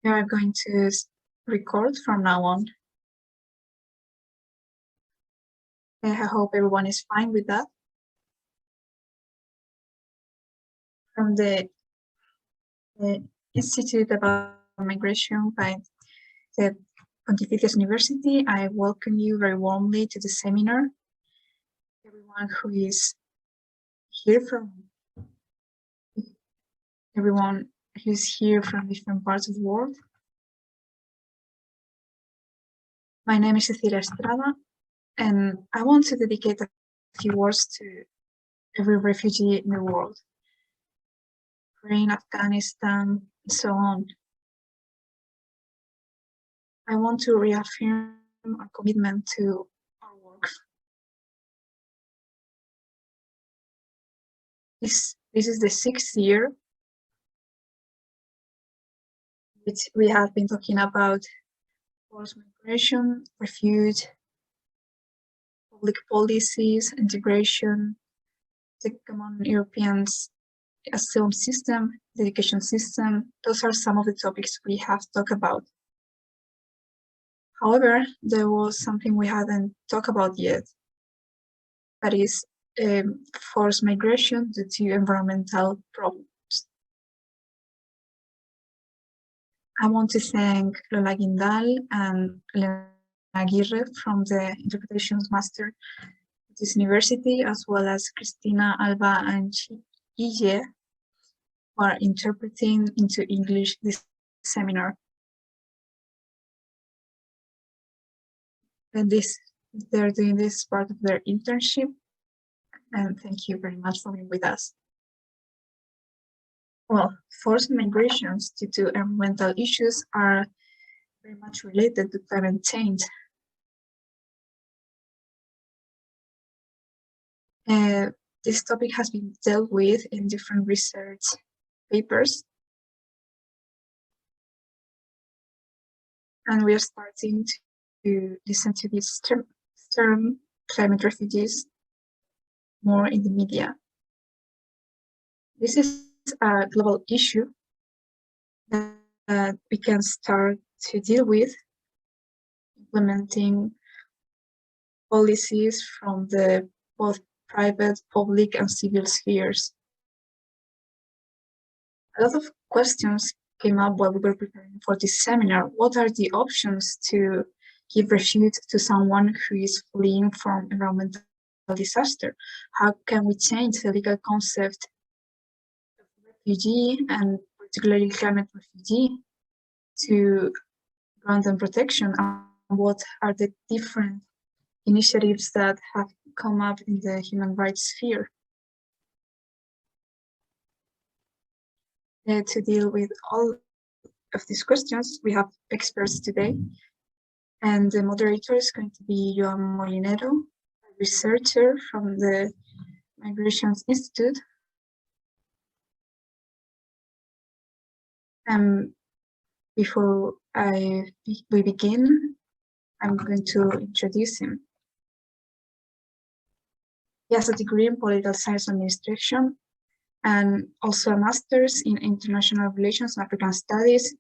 We are going to record from now on. I hope everyone is fine with that. From the Institute about Migration by the Pontificia University, I welcome you very warmly to the seminar. Everyone who is here from different parts of the world. My name is Cecilia Estrada, and I want to dedicate a few words to every refugee in the world, Ukraine, Afghanistan, and so on. I want to reaffirm our commitment to our work. This is the 6th year which we have been talking about forced migration, refuge, public policies, integration, the common European asylum system, the education system. Those are some of the topics we have talked about. However, there was something we hadn't talked about yet, that is forced migration due to environmental problems. I want to thank Lola Guindal and Elena Aguirre from the Interpretations Master at this university, as well as Cristina Alba and Ille, who are interpreting into English this seminar. And they're doing this part of their internship, and thank you very much for being with us. Well, forced migrations due to environmental issues are very much related to climate change. This topic has been dealt with in different research papers, and we are starting to listen to this term climate refugees more in the media. This is a global issue that we can start to deal with, implementing policies from the both private, public, and civil spheres. A lot of questions came up while we were preparing for this seminar. What are the options to give refuge to someone who is fleeing from environmental disaster? How can we change the legal concept of refugee, and particularly climate refugee, to grant them protection? And what are the different initiatives that have come up in the human rights sphere? To deal with all of these questions, we have experts today, and the moderator is going to be Joan Molinero, a researcher from the Migrations Institute. Before we begin, I'm going to introduce him. He has a degree in political science administration and also a master's in international relations and African studies,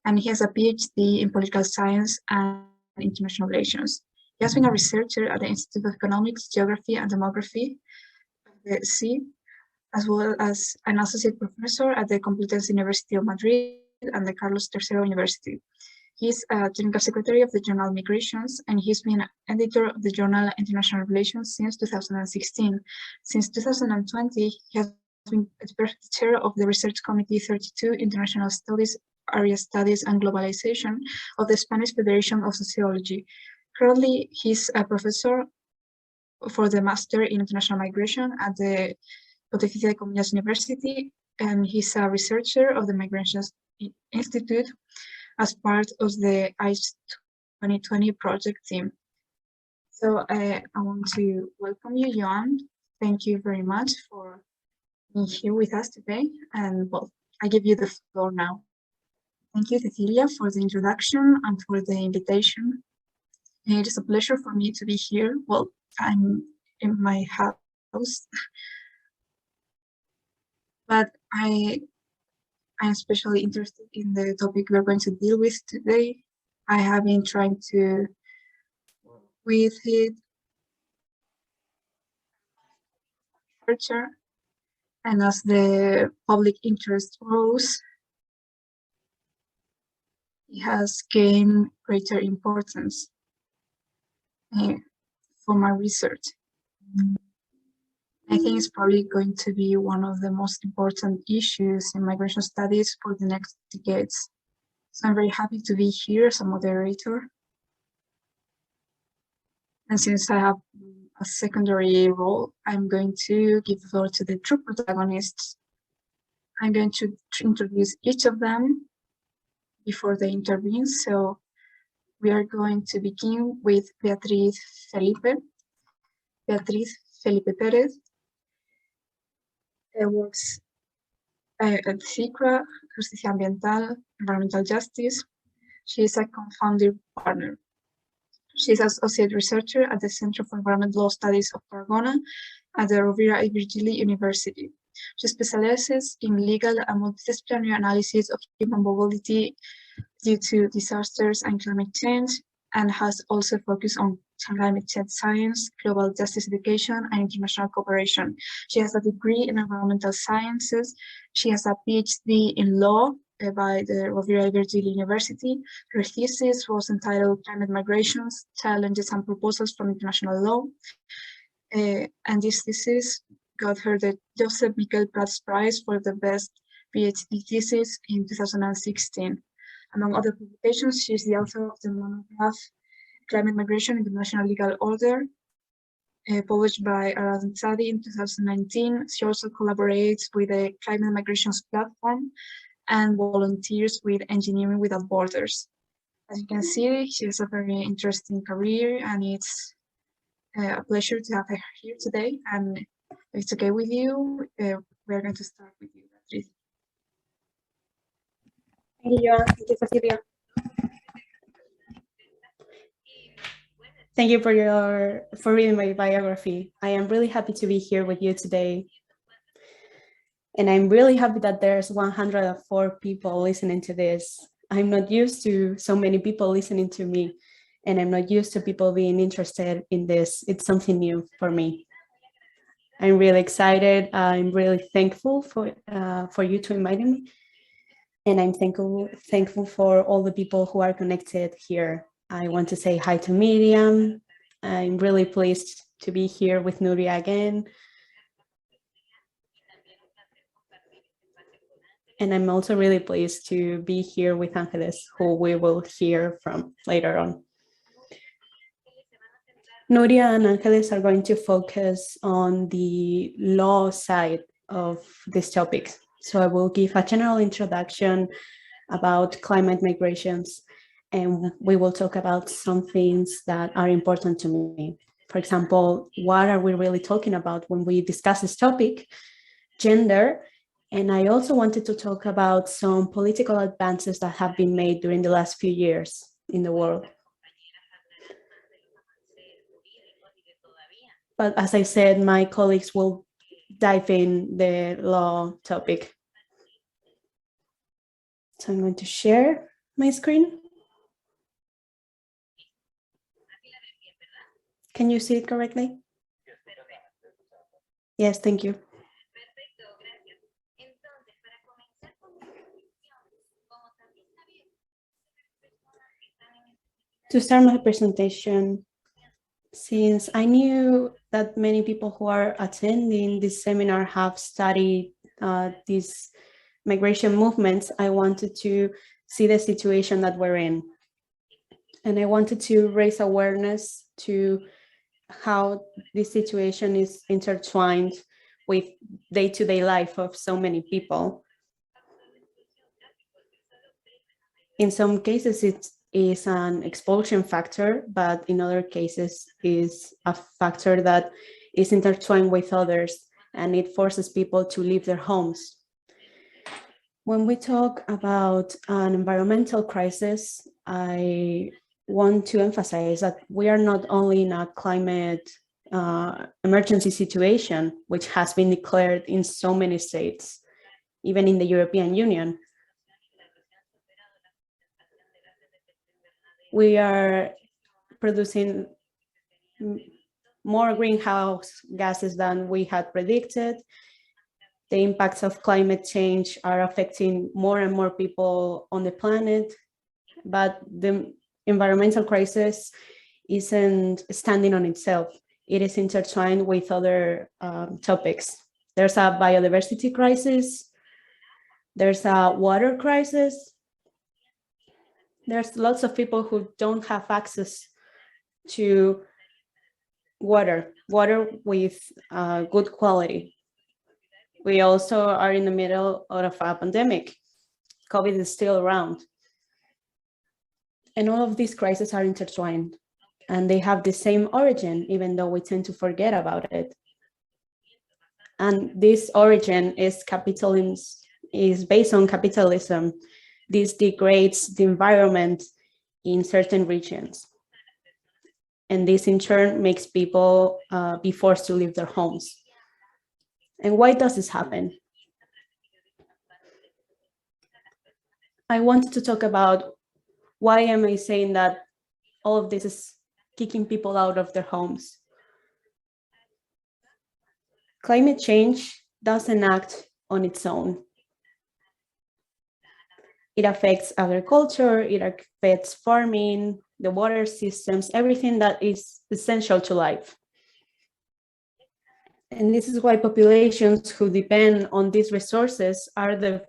and he has a PhD in political science and international relations. He has been a researcher at the Institute of Economics, Geography, and Demography of the SEA, as well as an associate professor at the Complutense University of Madrid and the Carlos III University. He's a technical secretary of the journal Migrations, and he's been editor of the journal International Relations since 2016. Since 2020, he has been the chair of the Research Committee 32, International Studies, Area Studies, and Globalization of the Spanish Federation of Sociology. Currently, he's a professor for the Master in International Migration at the Pontificia University, and he's a researcher of the Migrations Institute as part of the ICE 2020 project team. So I want to welcome you, Joan. Thank you very much for being here with us today. And well, I give you the floor now. Thank you, Cecilia, for the introduction and for the invitation. It is a pleasure for me to be here. Well, I'm in my house, but I I'm especially interested in the topic we're going to deal with today. I have been trying to with it researcher, and as the public interest grows, it has gained greater importance for my research. I think it's probably going to be one of the most important issues in migration studies for the next decades. So I'm very happy to be here as a moderator. And since I have a secondary role, I'm going to give the floor to the true protagonists. I'm going to introduce each of them before they intervene. So we are going to begin with Beatriz Felipe. Beatriz Felipe Perez works at CICRA, Justicia Ambiental, Environmental Justice. She is a co-founding partner. She is associate researcher at the Center for Environmental Law Studies of Tarragona at the Rovira i Virgili University. She specializes in legal and multidisciplinary analysis of human mobility due to disasters and climate change, and has also focused on climate change science, global justice education, and international cooperation. She has a degree in environmental sciences. She has a PhD in law by the Rovira i Virgili University. Her thesis was entitled Climate Migrations, Challenges and Proposals from International Law. And this thesis got her the Joseph Miquel Prats Prize for the best PhD thesis in 2016. Among other publications, she is the author of the monograph Climate Migration in the National Legal Order, published by Aranzadi in 2019. She also collaborates with the Climate Migrations Platform and volunteers with Engineering Without Borders. As you can see, she has a very interesting career, and it's a pleasure to have her here today. And if it's okay with you, we're going to start with you, Beatriz. Thank you, Joan. Thank you, Cecilia. Thank you for reading my biography. I am really happy to be here with you today. And I'm really happy that there's 104 people listening to this. I'm not used to so many people listening to me, and I'm not used to people being interested in this. It's something new for me. I'm really excited. I'm really thankful for you to invite me. And I'm thankful for all the people who are connected here. I want to say hi to Miriam. I'm really pleased to be here with Nuria again. And I'm also really pleased to be here with Angeles, who we will hear from later on. Nuria and Angeles are going to focus on the law side of this topic. So I will give a general introduction about climate migrations, and we will talk about some things that are important to me. For example, what are we really talking about when we discuss this topic? Gender. And I also wanted to talk about some political advances that have been made during the last few years in the world. But as I said, my colleagues will dive in the law topic. So I'm going to share my screen. Can you see it correctly? Yes, thank you. To start my presentation, since I knew that many people who are attending this seminar have studied these migration movements, I wanted to see the situation that we're in. And I wanted to raise awareness to how this situation is intertwined with day-to-day life of so many people. In some cases, it is an expulsion factor, but in other cases is a factor that is intertwined with others, and it forces people to leave their homes. When we talk about an environmental crisis, I want to emphasize that we are not only in a climate emergency situation, which has been declared in so many states, even in the European Union, We are producing more greenhouse gases than we had predicted. The impacts of climate change are affecting more and more people on the planet, but the environmental crisis isn't standing on itself. It is intertwined with other topics. There's a biodiversity crisis, there's a water crisis, there's lots of people who don't have access to water with good quality. We also are in the middle of a pandemic. COVID is still around. And all of these crises are intertwined, and they have the same origin, even though we tend to forget about it. And this origin is capitalism, is based on capitalism. This degrades the environment in certain regions. And this in turn makes people be forced to leave their homes. And why does this happen? I wanted to talk about why am I saying that all of this is kicking people out of their homes. Climate change doesn't act on its own. It affects agriculture, it affects farming, the water systems, everything that is essential to life. And this is why populations who depend on these resources are the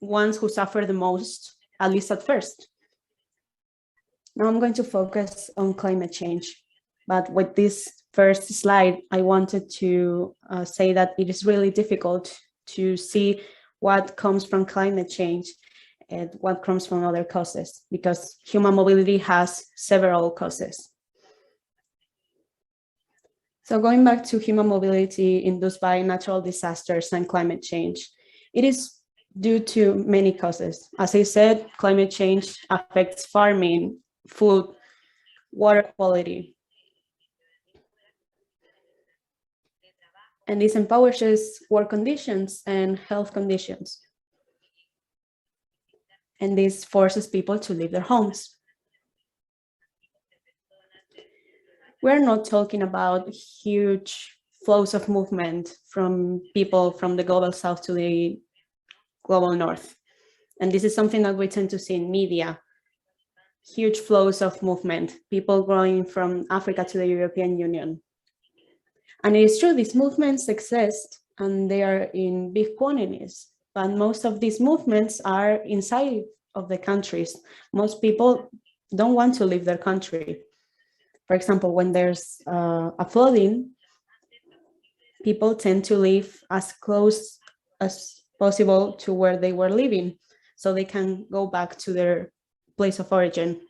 ones who suffer the most, at least at first. Now I'm going to focus on climate change, but with this first slide, I wanted to say that it is really difficult to see what comes from climate change and what comes from other causes, because human mobility has several causes. So going back to human mobility induced by natural disasters and climate change, it is due to many causes. As I said, climate change affects farming, food, water quality. And this empowers work conditions and health conditions. And this forces people to leave their homes. We're not talking about huge flows of movement from people from the global south to the global north. And this is something that we tend to see in media. Huge flows of movement, people going from Africa to the European Union. And it is true, these movements exist and they are in big quantities, but most of these movements are inside of the countries. Most people don't want to leave their country. For example, when there's a flooding, people tend to live as close as possible to where they were living, so they can go back to their place of origin.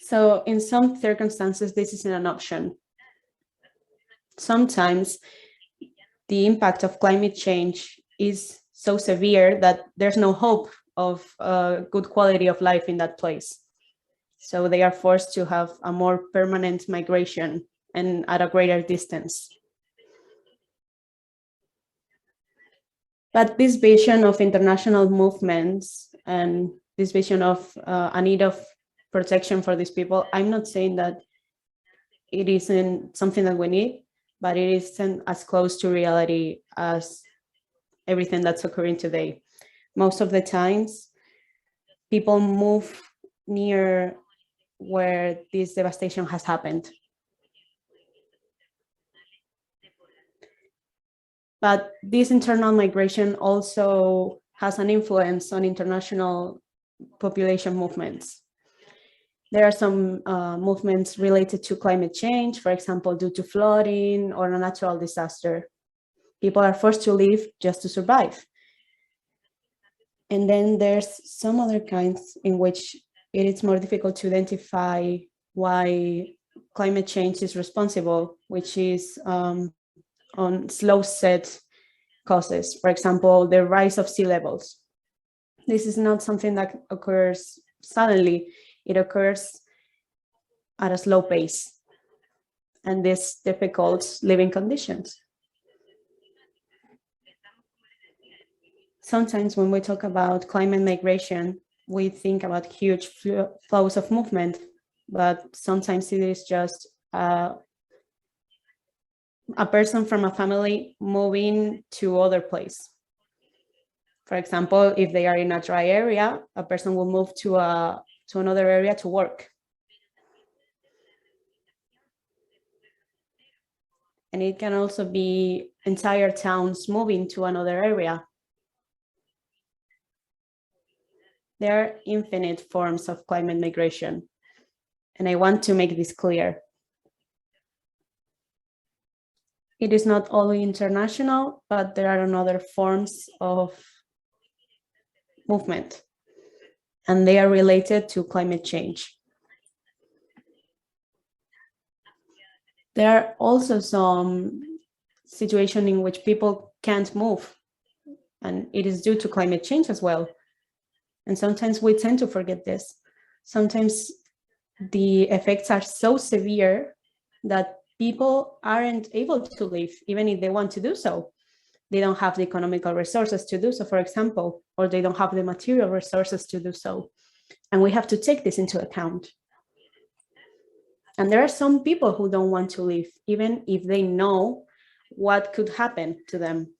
So in some circumstances, this isn't an option. Sometimes the impact of climate change is so severe that there's no hope of good quality of life in that place. So they are forced to have a more permanent migration and at a greater distance. But this vision of international movements and this vision of a need of protection for these people, I'm not saying that it isn't something that we need, but it isn't as close to reality as everything that's occurring today. Most of the times, people move near where this devastation has happened. But this internal migration also has an influence on international population movements. There are some movements related to climate change, for example, due to flooding or a natural disaster. People are forced to leave just to survive. And then there's some other kinds in which it is more difficult to identify why climate change is responsible, which is on slow set causes. For example, the rise of sea levels. This is not something that occurs suddenly. It occurs at a slow pace, and this difficult living conditions. Sometimes when we talk about climate migration, we think about huge flows of movement, but sometimes it is just a person from a family moving to other place. For example, if they are in a dry area, a person will move to another area to work. And it can also be entire towns moving to another area. There are infinite forms of climate migration, and I want to make this clear. It is not only international, but there are other forms of movement, and they are related to climate change. There are also some situations in which people can't move, and it is due to climate change as well. And sometimes we tend to forget this. Sometimes the effects are so severe that people aren't able to live, even if they want to do so. They don't have the economical resources to do so, for example, or they don't have the material resources to do so. And we have to take this into account. And there are some people who don't want to live, even if they know what could happen to them.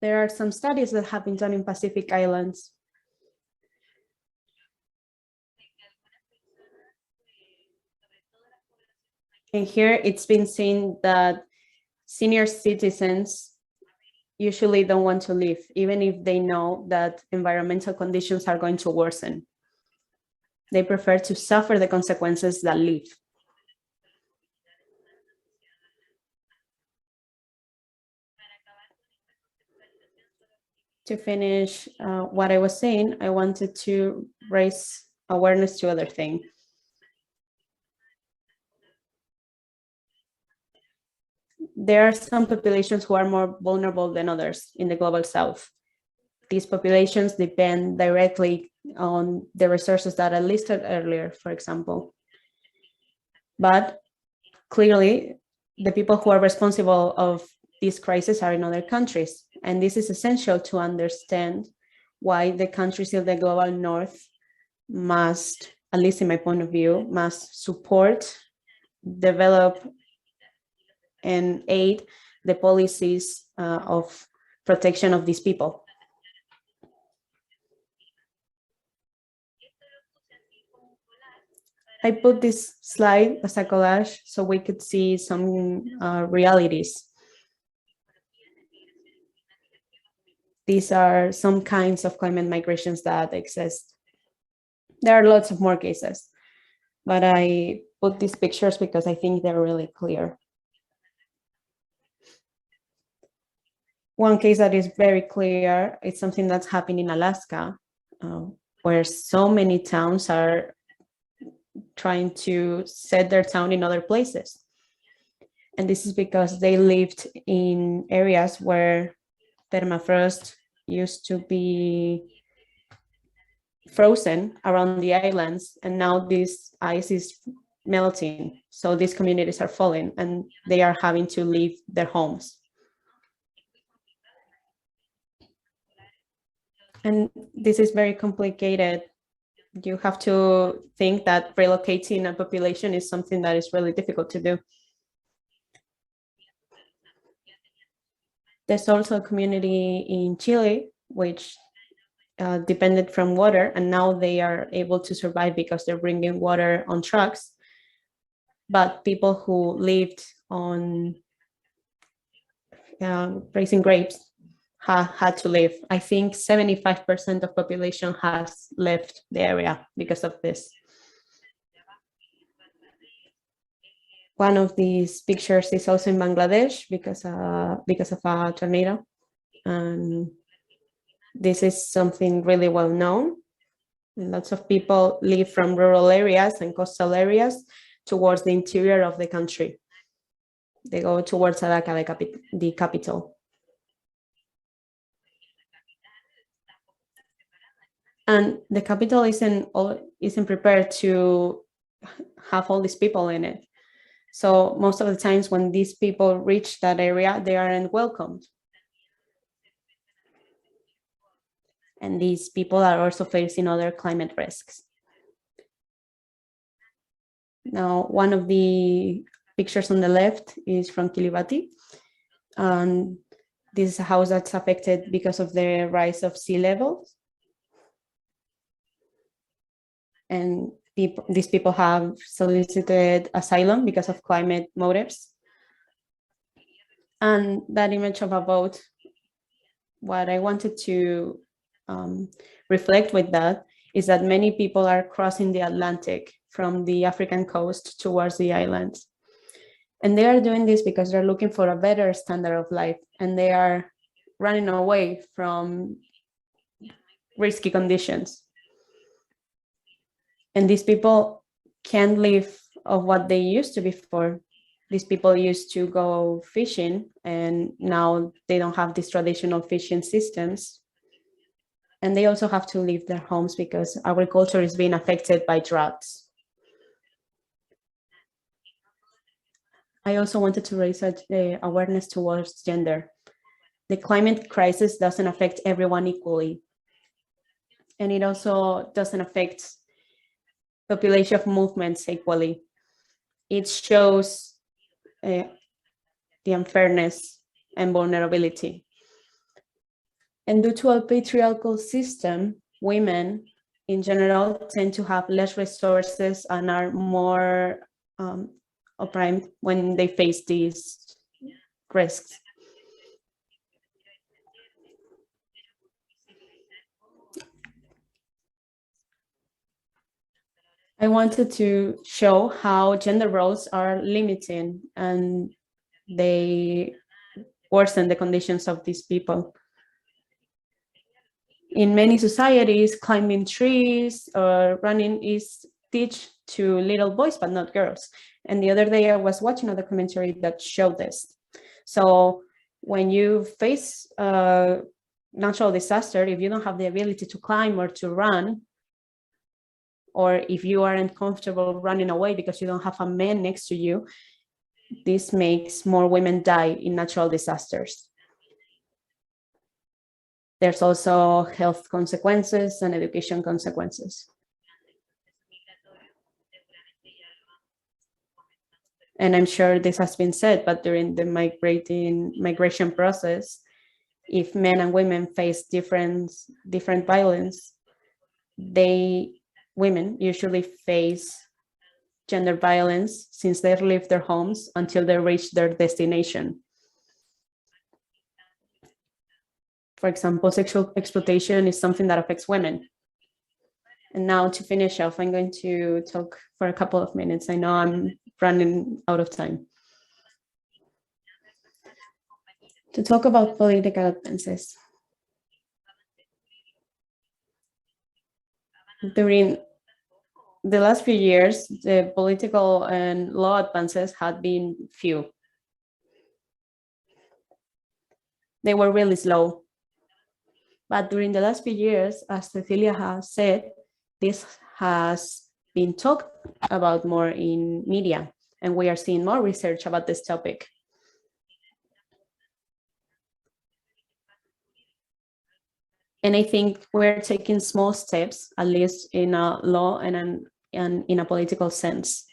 There are some studies that have been done in Pacific Islands. And here it's been seen that senior citizens usually don't want to live, even if they know that environmental conditions are going to worsen. They prefer to suffer the consequences than live. To finish what I was saying, I wanted to raise awareness to other things. There are some populations who are more vulnerable than others in the global south. These populations depend directly on the resources that I listed earlier, for example. But clearly, the people who are responsible of this crisis are in other countries. And this is essential to understand why the countries of the global north must, at least in my point of view, must support, develop, and aid the policies of protection of these people. I put this slide as a collage so we could see some realities. These are some kinds of climate migrations that exist. There are lots of more cases, but I put these pictures because I think they're really clear. One case that is very clear, it's something that's happening in Alaska, where so many towns are trying to set their town in other places. And this is because they lived in areas where permafrost used to be frozen around the islands, and now this ice is melting. So these communities are falling and they are having to leave their homes. And this is very complicated. You have to think that relocating a population is something that is really difficult to do. There's also a community in Chile, which depended from water, and now they are able to survive because they're bringing water on trucks. But people who lived on raising grapes had to leave. I think 75% of population has left the area because of this. One of these pictures is also in Bangladesh because of a tornado. And this is something really well known. And lots of people live from rural areas and coastal areas towards the interior of the country. They go towards Dhaka, the capital. And the capital isn't prepared to have all these people in it. So most of the times when these people reach that area, they aren't welcomed. And these people are also facing other climate risks. Now, one of the pictures on the left is from Kiribati. And this is a house that's affected because of the rise of sea levels. And these people have solicited asylum because of climate motives. And that image of a boat, what I wanted to reflect with that is that many people are crossing the Atlantic from the African coast towards the islands. And they are doing this because they're looking for a better standard of life, and they are running away from risky conditions. And these people can't live of what they used to before. These people used to go fishing, and now they don't have these traditional fishing systems. And they also have to leave their homes because agriculture is being affected by droughts. I also wanted to raise awareness towards gender. The climate crisis doesn't affect everyone equally. And it also doesn't affect population of movements equally. It shows the unfairness and vulnerability. And due to a patriarchal system, women in general tend to have less resources and are more oppressed when they face these risks. I wanted to show how gender roles are limiting and they worsen the conditions of these people. In many societies, climbing trees or running is taught to little boys, but not girls. And the other day I was watching a documentary that showed this. So when you face a natural disaster, if you don't have the ability to climb or to run, or if you aren't comfortable running away because you don't have a man next to you, this makes more women die in natural disasters. There's also health consequences and education consequences. And I'm sure this has been said, but during the migration process, if men and women face different violence, women usually face gender violence since they leave their homes until they reach their destination. For example, sexual exploitation is something that affects women. And now to finish off, I'm going to talk for a couple of minutes. I know I'm running out of time. To talk about political advances. During the last few years, the political and law advances had been few. They were really slow. But during the last few years, as Cecilia has said, this has been talked about more in media, and we are seeing more research about this topic. And I think we're taking small steps, at least in a law and in a political sense.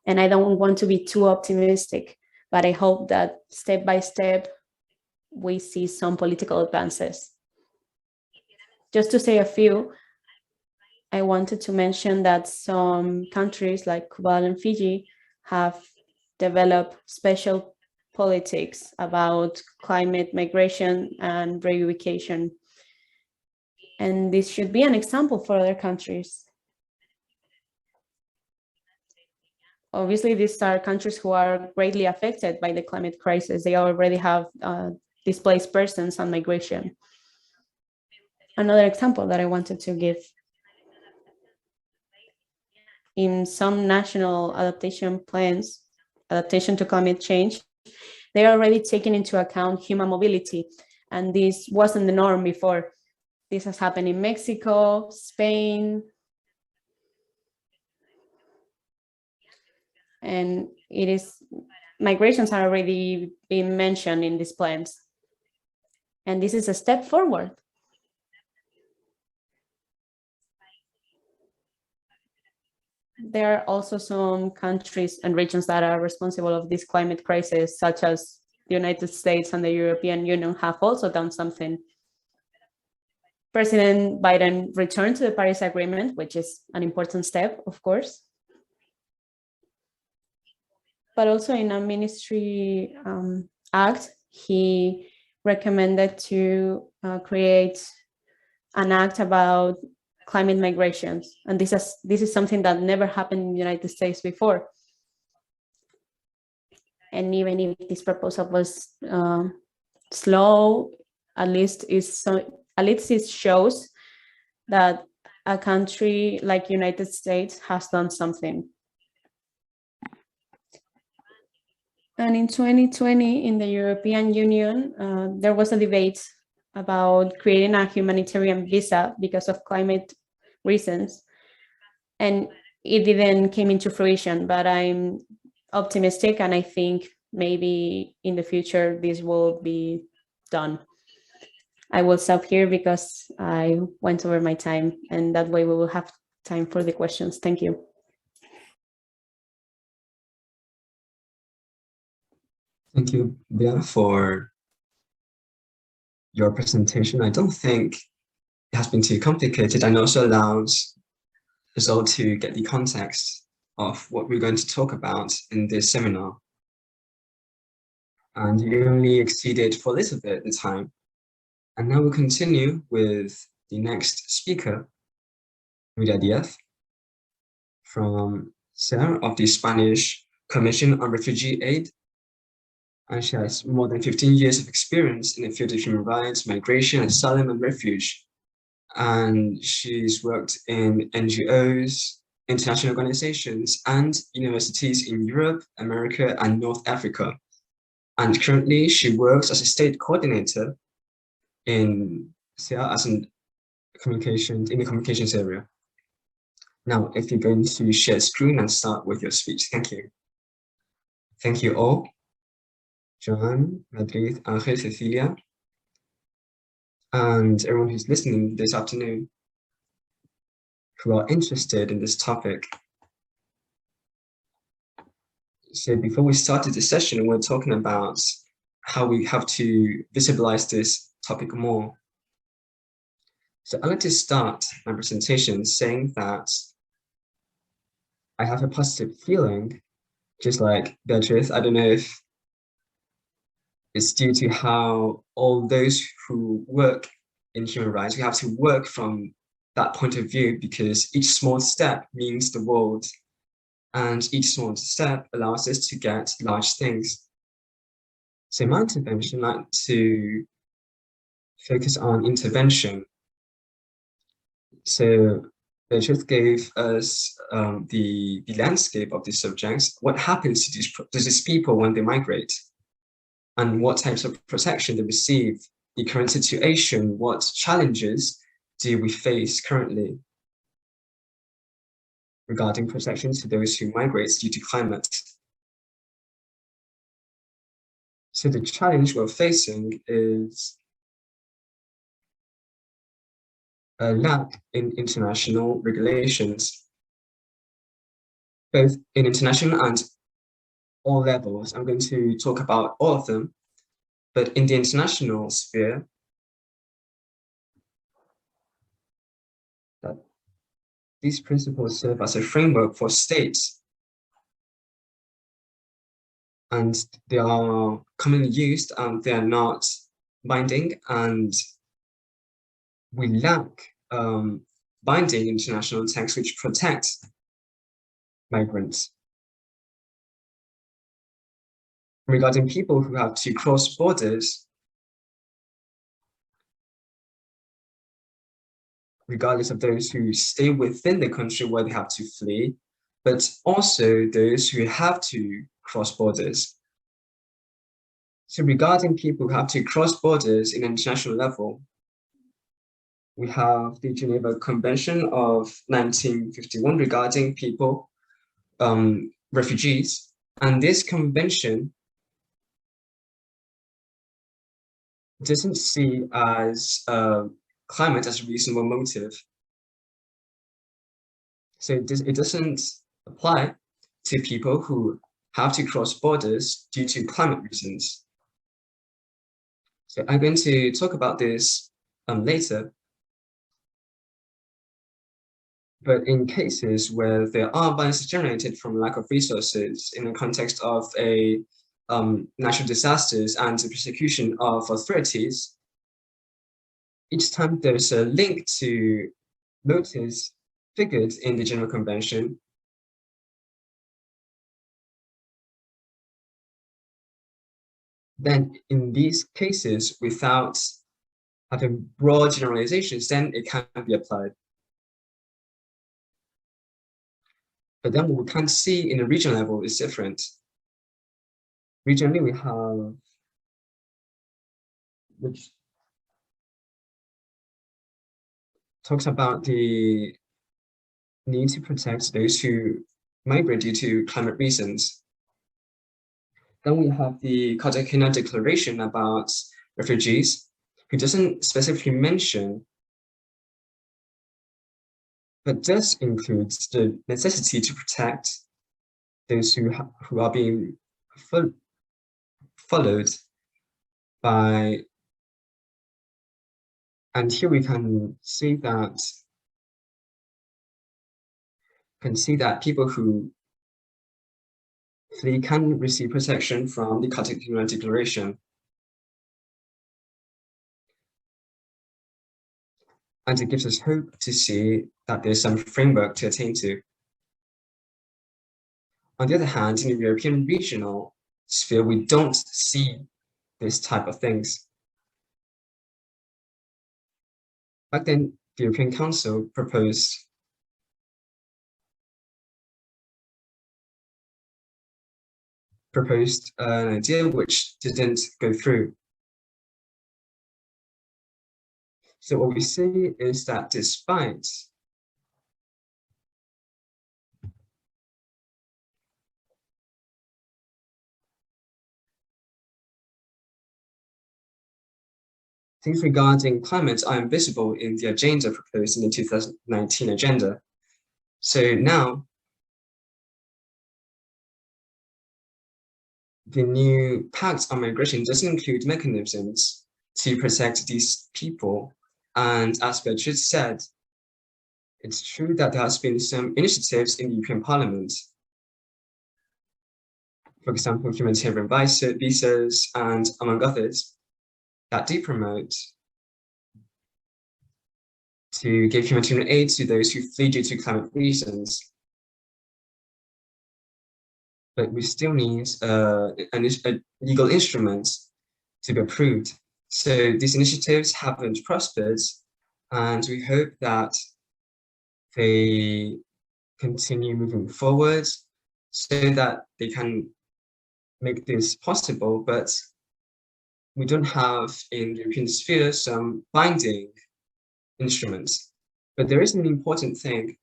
And I don't want to be too optimistic, but I hope that step by step, we see some political advances. Just to say a few, I wanted to mention that some countries like Cuba and Fiji have developed special politics about climate migration and reunification. And this should be an example for other countries. Obviously, these are countries who are greatly affected by the climate crisis. They already have displaced persons and migration. Another example that I wanted to give. In some national adaptation plans, adaptation to climate change, they are already taking into account human mobility. And this wasn't the norm before. This has happened in Mexico, Spain, and migrations are already being mentioned in these plans. And this is a step forward. there are also some countries and regions that are responsible of this climate crisis, such as the United States and the European Union have also done something. President Biden returned to the Paris Agreement, which is an important step, of course. But also in a ministry act, he recommended to create an act about climate migrations. And this is something that never happened in the United States before. And even if this proposal was slow, at least it shows that a country like United States has done something. And in 2020, in the European Union, there was a debate about creating a humanitarian visa because of climate reasons. And it didn't came into fruition, but I'm optimistic, and I think maybe in the future this will be done. I will stop here because I went over my time, and that way we will have time for the questions. Thank you. Thank you, Bea, for your presentation. I don't think it has been too complicated, and also allows us all to get the context of what we're going to talk about in this seminar. And you only exceeded for a little bit the time. And now we'll continue with the next speaker, Rita Diaz, from SER of the Spanish Commission on Refugee Aid. And she has more than 15 years of experience in the field of human rights, migration, asylum, and refuge. And she's worked in NGOs, international organizations, and universities in Europe, America, and North Africa. And currently she works as a state coordinator in SEA as in the communications area. Now, if you're going to share screen and start with your speech, thank you. Thank you all. Joan, Madrid, Angel, Cecilia, and everyone who's listening this afternoon who are interested in this topic. So before we started the session, we're talking about how we have to visibilize this topic more. So I'd like to start my presentation saying that I have a positive feeling, just like Beatrice. I don't know if it's due to how all those who work in human rights, we have to work from that point of view, because each small step means the world, and each small step allows us to get large things. So my intervention, I'd like to focus on intervention. So Beatrice gave us the landscape of these subjects. What happens to these people when they migrate? And what types of protection they receive, the current situation, what challenges do we face currently regarding protection to those who migrate due to climate. So the challenge we're facing is a lack in international regulations, both in international and all levels. I'm going to talk about all of them, but in the international sphere, these principles serve as a framework for states, and they are commonly used and they are not binding, and we lack binding international texts which protect migrants. Regarding people who have to cross borders, regardless of those who stay within the country where they have to flee, but also those who have to cross borders. So regarding people who have to cross borders in an international level, we have the Geneva Convention of 1951 regarding people, refugees, and this convention doesn't see as climate as a reasonable motive. So it doesn't apply to people who have to cross borders due to climate reasons. So I'm going to talk about this later. But in cases where there are violence generated from lack of resources in the context of a natural disasters and the persecution of authorities, each time there's a link to motives figured in the General Convention, then in these cases, without having broad generalizations, then it can be applied. But then what we can see in a regional level is different. Regionally, we have, which talks about the need to protect those who migrate due to climate reasons. Then we have the Cartagena Declaration about refugees, who doesn't specifically mention, but does include the necessity to protect those who are being followed by, and here we can see that people who flee can receive protection from the Cartagena Declaration. And it gives us hope to see that there's some framework to attain to. On the other hand, in the European regional sphere, we don't see this type of things. Back then, the European Council proposed an idea which didn't go through. So what we see is that despite things regarding climate are invisible in the agenda proposed in the 2019 agenda. So now, the new Pact on Migration doesn't include mechanisms to protect these people. And as Beatrice said, it's true that there has been some initiatives in the European Parliament. For example, humanitarian visas, and among others, that do promote to give humanitarian aid to those who flee due to climate reasons. But we still need a legal instrument to be approved. So these initiatives haven't prospered, and we hope that they continue moving forward so that they can make this possible. But we don't have in the European sphere some binding instruments. But there is an important thing.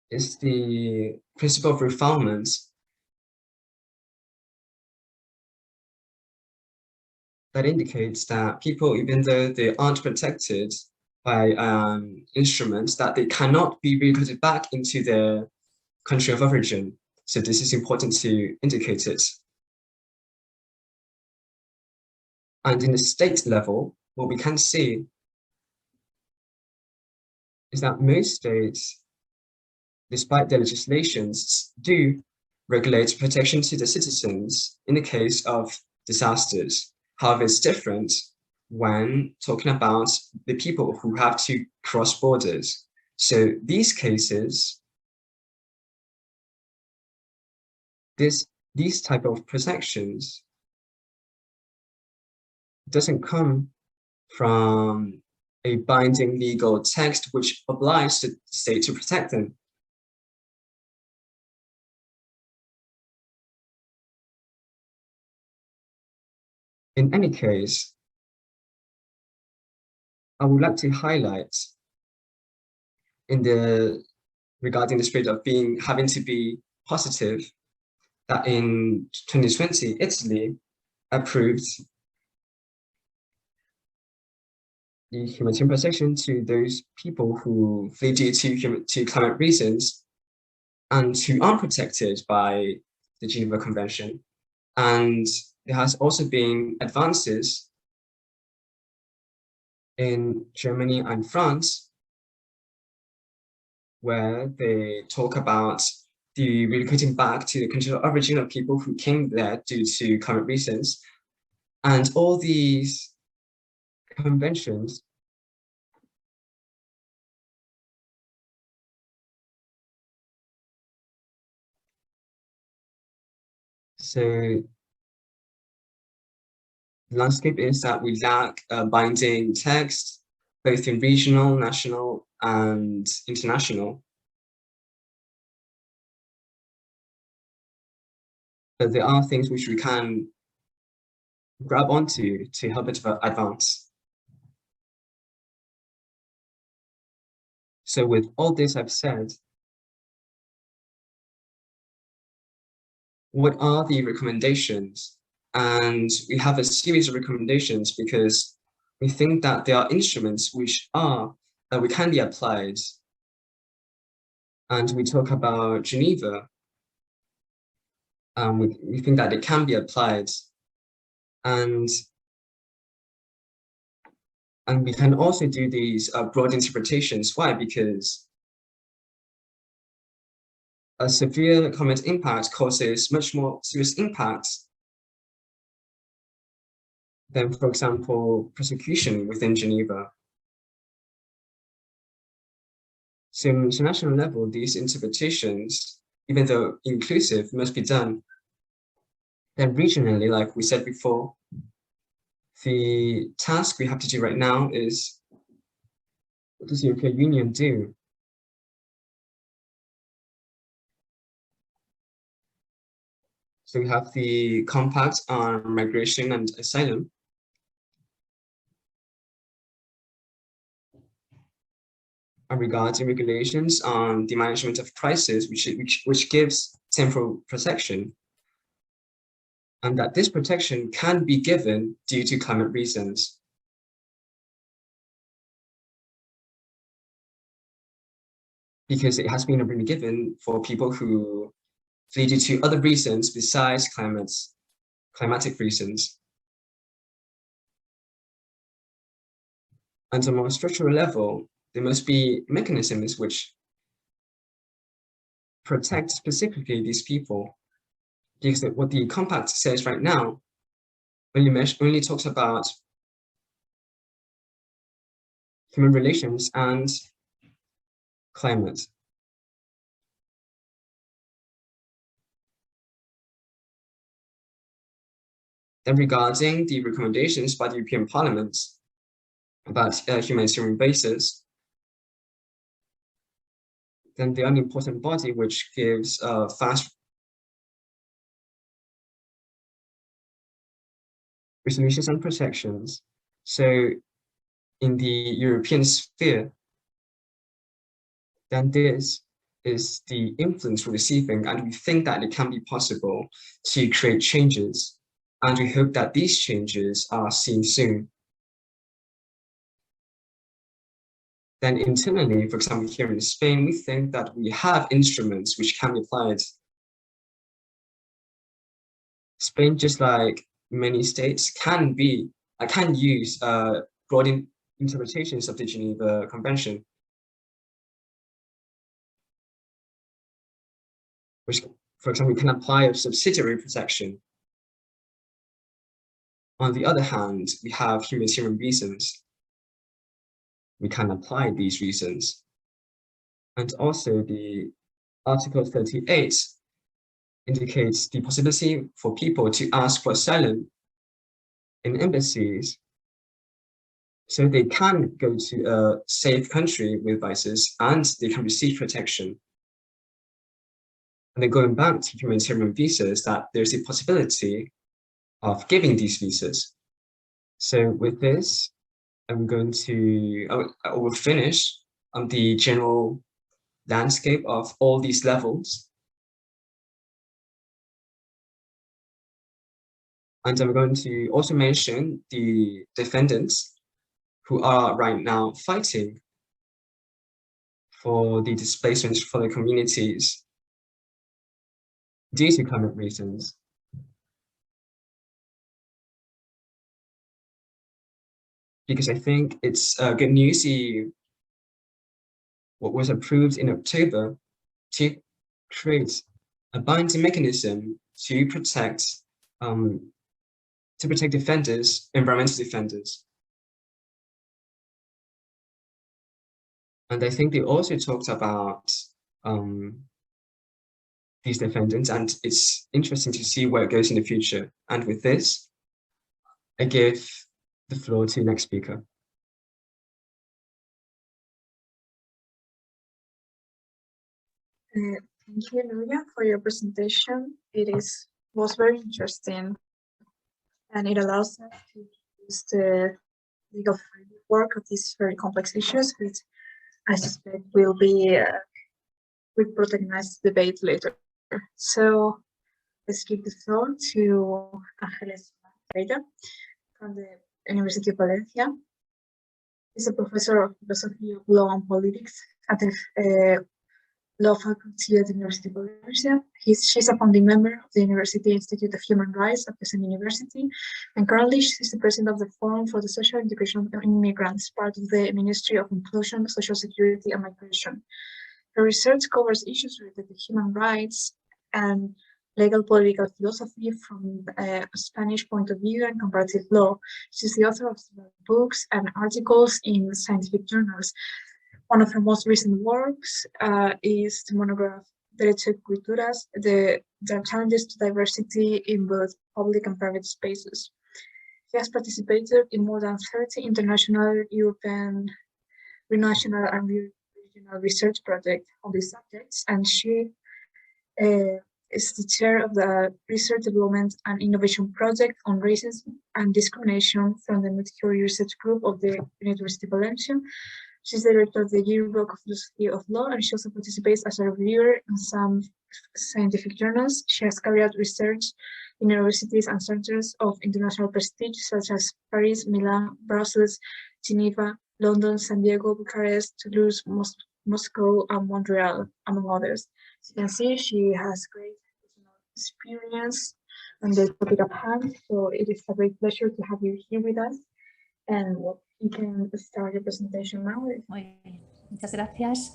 It's the principle of refoulement that indicates that people, even though they aren't protected by instruments, that they cannot be relocated back into their country of origin. So this is important to indicate it. And in the state level, what we can see is that most states, despite their legislations, do regulate protection to the citizens in the case of disasters. However, it's different when talking about the people who have to cross borders. So these cases, these type of protections doesn't come from a binding legal text which obliges the state to protect them. In any case, I would like to highlight regarding the spirit of having to be positive, that in 2020, Italy approved the humanitarian protection to those people who flee due to climate reasons and who aren't protected by the Geneva Convention. And there has also been advances in Germany and France, where they talk about the relocating back to the country of origin of people who came there due to climate reasons. And all these conventions so the landscape is that we lack binding text, both in regional, national, and international. But there are things which we can grab onto to help it advance. So with all this I've said, what are the recommendations? And we have a series of recommendations because we think that there are instruments which can be applied. And we talk about Geneva. We think that it can be applied. And we can also do these broad interpretations. Why? Because a severe climate impact causes much more serious impacts than, for example, persecution within Geneva. So on international level, these interpretations, even though inclusive, must be done. Then regionally, like we said before, the task we have to do right now is, what does the European Union do? So we have the Compact on Migration and Asylum. And regarding regulations on the management of crisis, which gives temporal protection. And that this protection can be given due to climate reasons. Because it has been already given for people who flee due to other reasons besides climatic reasons. And on a more structural level, there must be mechanisms which protect specifically these people. Because what the Compact says right now only talks about human relations and climate. Then regarding the recommendations by the European Parliament about humanitarian bases, then the only important body which gives fast resolutions and protections. So in the European sphere, then this is the influence we're receiving, and we think that it can be possible to create changes, and we hope that these changes are seen soon. Then internally, for example, here in Spain, we think that we have instruments which can be applied. Spain, just like many states, can use broad interpretations of the Geneva Convention, which, for example, can apply a subsidiary protection. On the other hand, we have humanitarian reasons. We can apply these reasons. And also the Article 38 indicates the possibility for people to ask for asylum in embassies, so they can go to a safe country with visas and they can receive protection. And then going back to humanitarian visas, that there's a possibility of giving these visas. So with this, I will finish on the general landscape of all these levels. And I'm going to also mention the defendants who are right now fighting for the displacements for the communities due to climate reasons. Because I think it's good news what was approved in October to create a binding mechanism to protect defenders, environmental defenders. And I think they also talked about these defendants, and it's interesting to see where it goes in the future. And with this, I give the floor to the next speaker. Thank you, Nuria, for your presentation. It was very interesting, and it allows us to use the legal framework of these very complex issues, which I suspect will protagonize debate later. So let's give the floor to Ángeles Ferreira from the University of Valencia. He's a professor of philosophy of law and politics at the Law Faculty at the University of Valencia. She's a founding member of the University Institute of Human Rights at the same university, and currently she's the president of the Forum for the Social Integration of Immigrants, part of the Ministry of Inclusion, Social Security and Migration. Her research covers issues related to human rights and legal political philosophy from a Spanish point of view and comparative law. She's the author of several books and articles in scientific journals. One of her most recent works is the monograph Derecho y Culturas, the challenges to diversity in both public and private spaces. She has participated in more than 30 international, European, national, and regional research projects on these subjects, and she is the chair of the Research Development and Innovation Project on Racism and Discrimination from the Mercury Research Group of the University of Valencia. She's the director of the Yearbook of Philosophy of Law, and she also participates as a reviewer in some scientific journals. She has carried out research in universities and centers of international prestige, such as Paris, Milan, Brussels, Geneva, London, San Diego, Bucharest, Toulouse, Moscow, and Montreal, among others. As you can see, she has great personal experience on the topic at hand, so it is a great pleasure to have you here with us. And you can start your presentation now. Muy bien. Muchas gracias.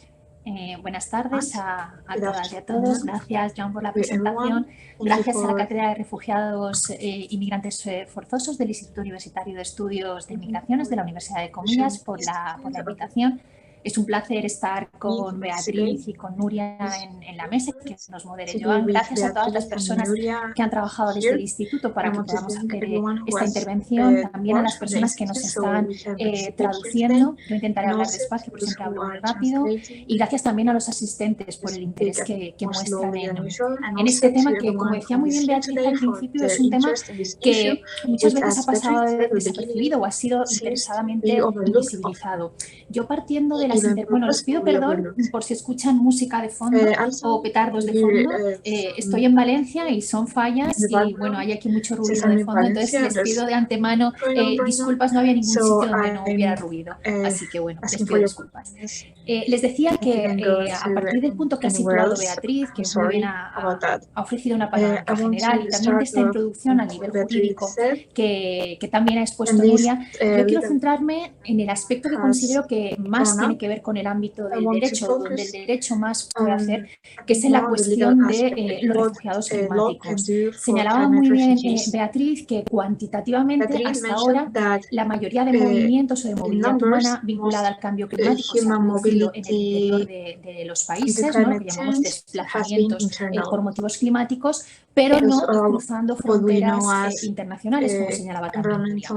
Buenas tardes a todas y a todos. Gracias, John, por la presentación. Gracias a la Cátedra de Refugiados Inmigrantes Forzosos del Instituto Universitario de Estudios de Migraciones de la Universidad de Comillas por la invitación. Es un placer estar con Beatriz y con Nuria en la mesa, que nos modere Joan. Gracias a todas las personas que han trabajado desde el instituto para que podamos hacer esta intervención. También a las personas que nos están traduciendo. Yo intentaré hablar despacio, porque siempre hablo muy rápido. Y gracias también a los asistentes por el interés que muestran en este tema, que, como decía muy bien Beatriz al principio, es un tema que muchas veces ha pasado desapercibido o ha sido interesadamente invisibilizado. Yo, partiendo de bueno, les pido perdón por si escuchan música de fondo o petardos de fondo. Estoy en Valencia y son fallas y, bueno, hay aquí mucho ruido de fondo, entonces les pido de antemano disculpas. No había ningún sitio donde no hubiera ruido, así que, bueno, les pido disculpas. Les decía que a partir del punto que ha situado Beatriz, que muy bien ha ofrecido una panorámica general, y también de esta introducción a nivel jurídico que también ha expuesto Nuria, yo quiero centrarme en el aspecto que considero que más tiene que ver con el ámbito del derecho, donde el derecho más puede hacer, que es en la cuestión de los refugiados climáticos. Señalaba muy bien Beatriz que cuantitativamente hasta ahora la mayoría de movimientos o de movilidad humana vinculada al cambio climático se ha producido en el interior de los países, ¿no? Lo que llamamos desplazamientos por motivos climáticos, pero no cruzando fronteras internacionales, como señalaba también Nuria.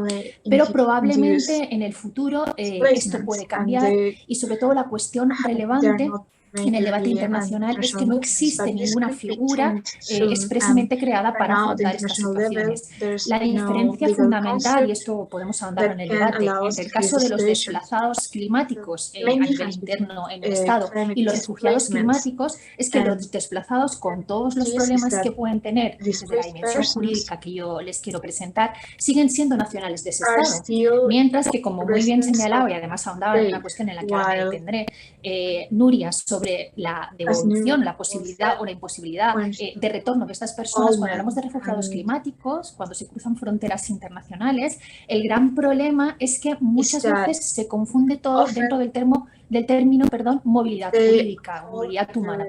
Pero probablemente en el futuro esto puede cambiar, y sobre todo la cuestión relevante en el debate internacional es que no existe ninguna figura expresamente creada para afrontar estas situaciones. La diferencia fundamental, y esto podemos ahondarlo en el debate, entre el caso de los desplazados climáticos a nivel interno en el Estado y los refugiados climáticos, es que los desplazados, con todos los problemas que pueden tener desde la dimensión jurídica que yo les quiero presentar, siguen siendo nacionales de ese Estado. Mientras que, como muy bien señalaba, y además ahondaba en una cuestión en la que ahora me detendré, Nuria, sobre la devolución, la posibilidad o la imposibilidad de retorno de estas personas, cuando hablamos de refugiados climáticos, cuando se cruzan fronteras internacionales, el gran problema es que muchas veces se confunde todo dentro del término, movilidad jurídica, movilidad humana,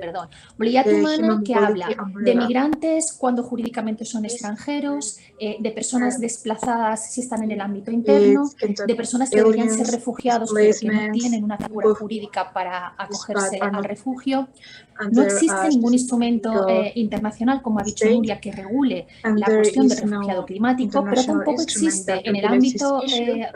movilidad humana que habla de migrantes cuando jurídicamente son extranjeros, de personas desplazadas si están en el ámbito interno, de personas que deberían ser refugiados pero que no tienen una figura jurídica para acogerse al refugio. No existe ningún instrumento internacional, como ha dicho Nuria, que regule la cuestión del refugiado climático, pero tampoco existe en el ámbito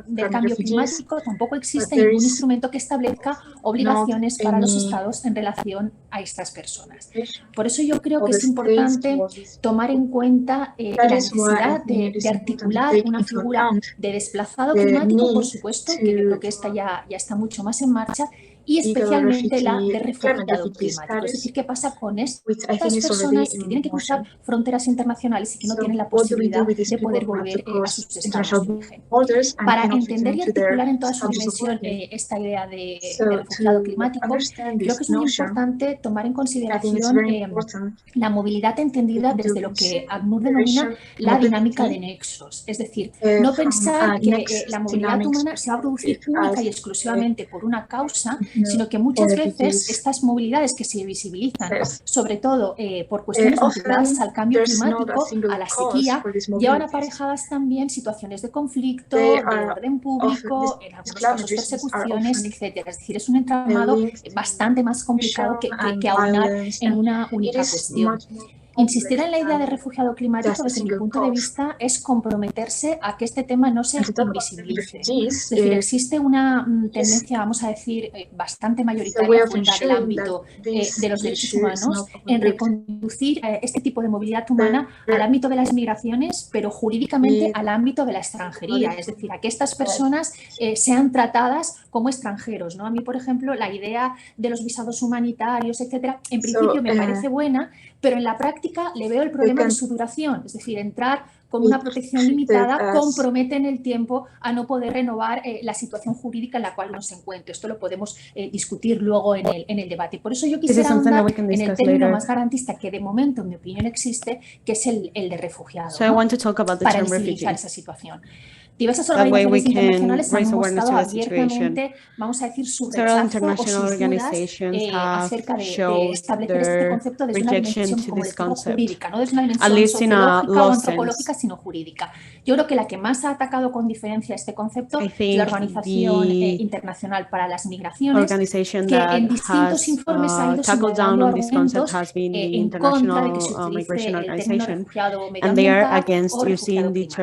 del cambio climático, tampoco existe ningún instrumento que establezca obligaciones para los estados en relación a estas personas. Por eso yo creo que es importante tomar en cuenta la necesidad de articular una figura de desplazado climático, por supuesto, que yo creo que esta ya está mucho más en marcha, y especialmente la de refugiado climático. Es decir, ¿qué pasa con estas personas que tienen que cruzar fronteras internacionales y que no tienen la posibilidad de poder volver a sus estados de origen? Para entender y articular en toda su dimensión esta idea de refugiado climático, creo que es muy importante tomar en consideración la movilidad entendida desde lo que ACNUR denomina la dinámica de nexos. Es decir, no pensar que la movilidad humana se va a producir única y exclusivamente por una causa, sino que muchas veces estas movilidades que se visibilizan, sobre todo por cuestiones vinculadas al cambio climático, a la sequía, llevan aparejadas también situaciones de conflicto, de orden público, en algunos casos persecuciones, etc. Es decir, es un entramado bastante más complicado que aunar en una única cuestión. Insistir en la idea de refugiado climático, desde mi punto de vista, es comprometerse a que este tema no se invisibilice. Es decir, existe una tendencia, vamos a decir, bastante mayoritaria fuera del ámbito de los derechos humanos en reconducir este tipo de movilidad humana al ámbito de las migraciones, pero jurídicamente al ámbito de la extranjería. Es decir, a que estas personas sean tratadas como extranjeros, ¿no? A mí, por ejemplo, la idea de los visados humanitarios, etcétera, en principio me parece buena, pero en la práctica le veo el problema de su duración, es decir, entrar con una protección limitada compromete en el tiempo a no poder renovar la situación jurídica en la cual uno se encuentre. Esto lo podemos discutir luego en el debate. Por eso yo quisiera ahondar en el término más garantista que de momento, en mi opinión, existe, que es el de refugiado, ¿no? Para visibilizar esa situación. Diversas organizaciones internacionales han mostrado abiertamente, vamos a decir, su rechazo o sus dudas acerca de establecer este concepto desde una dimensión, como les digo, jurídica, no desde una dimensión sociológica o antropológica, sino jurídica. Yo creo que la que más ha atacado con diferencia este concepto es la Organización Internacional para las Migraciones, que en distintos informes ha ido señalando argumentos en contra de que se utilice el término refugiado medioambiental o refugiado climático.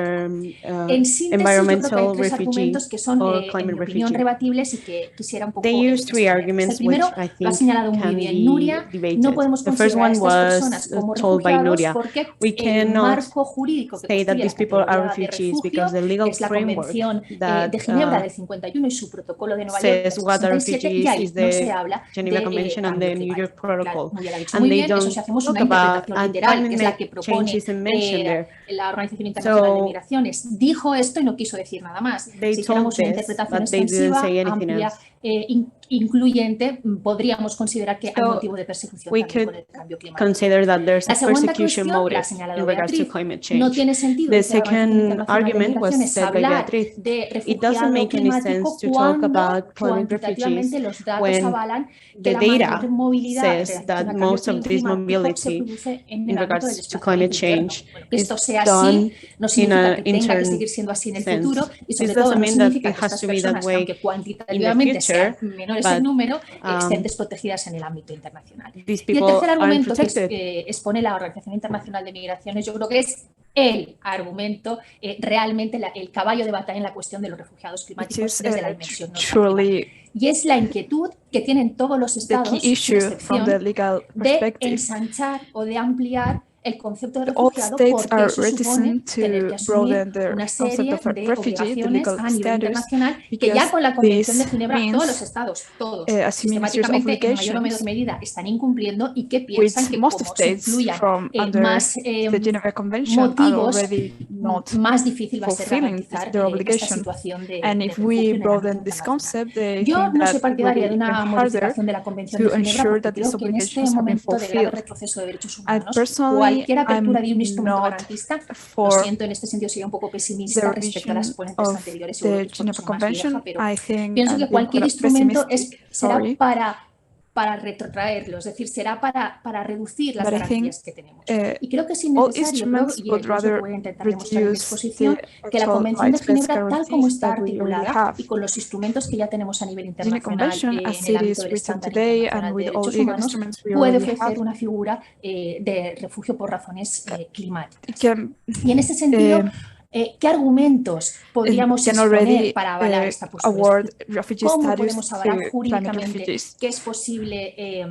En síntesis, yo creo que hay tres argumentos que son, en mi opinión, rebatibles y que quisiera un poco exponer. El primero lo ha señalado muy bien Nuria: no podemos considerar a estas personas como refugiados porque el marco jurídico que constituye la categoría de refugio, que es la Convención de Ginebra del 51 y su protocolo de Nueva York del 67, y ahí no se habla de cambio climático. Claro, muy bien, lo ha dicho muy bien, eso si hacemos una interpretación literal, que es la que propone la Organización Internacional de Migraciones, dijo esto y no quiso decir nada más. Si hiciéramos una interpretación extensiva, amplia, incluyente, podríamos considerar que hay motivo de persecución también por el cambio climático. La segunda cuestión la ha señalado Beatriz: no tiene sentido dice la Organización Internacional de Migraciones hablar de refugiado climático cuando cuantitativamente los datos avalan que la mayor movilidad most of this mobility in regards to climate change que esto sea así no significa que tenga que seguir siendo así en el futuro, y sobre todo no significa que estas personas, aunque cuantitativamente sean menores menor es el número, estén desprotegidas en el ámbito internacional. Y el tercer argumento que expone la Organización Internacional de Migraciones, yo creo que es el argumento, realmente el caballo de batalla en la cuestión de los refugiados climáticos desde la dimensión normativa. Y es la inquietud que tienen todos los estados, sin excepción, de ensanchar o de ampliar el concepto de refugiado, porque eso supone tener que asumir una serie de obligaciones a nivel internacional que ya con la Convención de Ginebra todos los estados, todos, sistemáticamente, en mayor o menor medida, están incumpliendo y que piensan que como se incluyan más motivos, más difícil va a ser garantizar esta situación de refugio en el ámbito internacional. Yo no soy partidaria de una modificación de la Convención de Ginebra porque creo que en este momento de grave retroceso de derechos humanos, cualquier apertura de un instrumento garantista, lo siento, en este sentido sería un poco pesimista respecto a las ponentes anteriores, pero pienso que cualquier instrumento será para retrotraerlo, es decir, será para reducir las garantías que tenemos. Y creo que es innecesario, y yo voy a intentar demostrar en mi exposición, que la Convención de Ginebra, tal como está articulada y con los instrumentos que ya tenemos a nivel internacional en el ámbito del estándar internacional de derechos humanos, puede ofrecer una figura de refugio por razones climáticas. Y en ese sentido, ¿qué argumentos podríamos exponer para avalar esta postura? ¿Cómo podemos avalar jurídicamente que es posible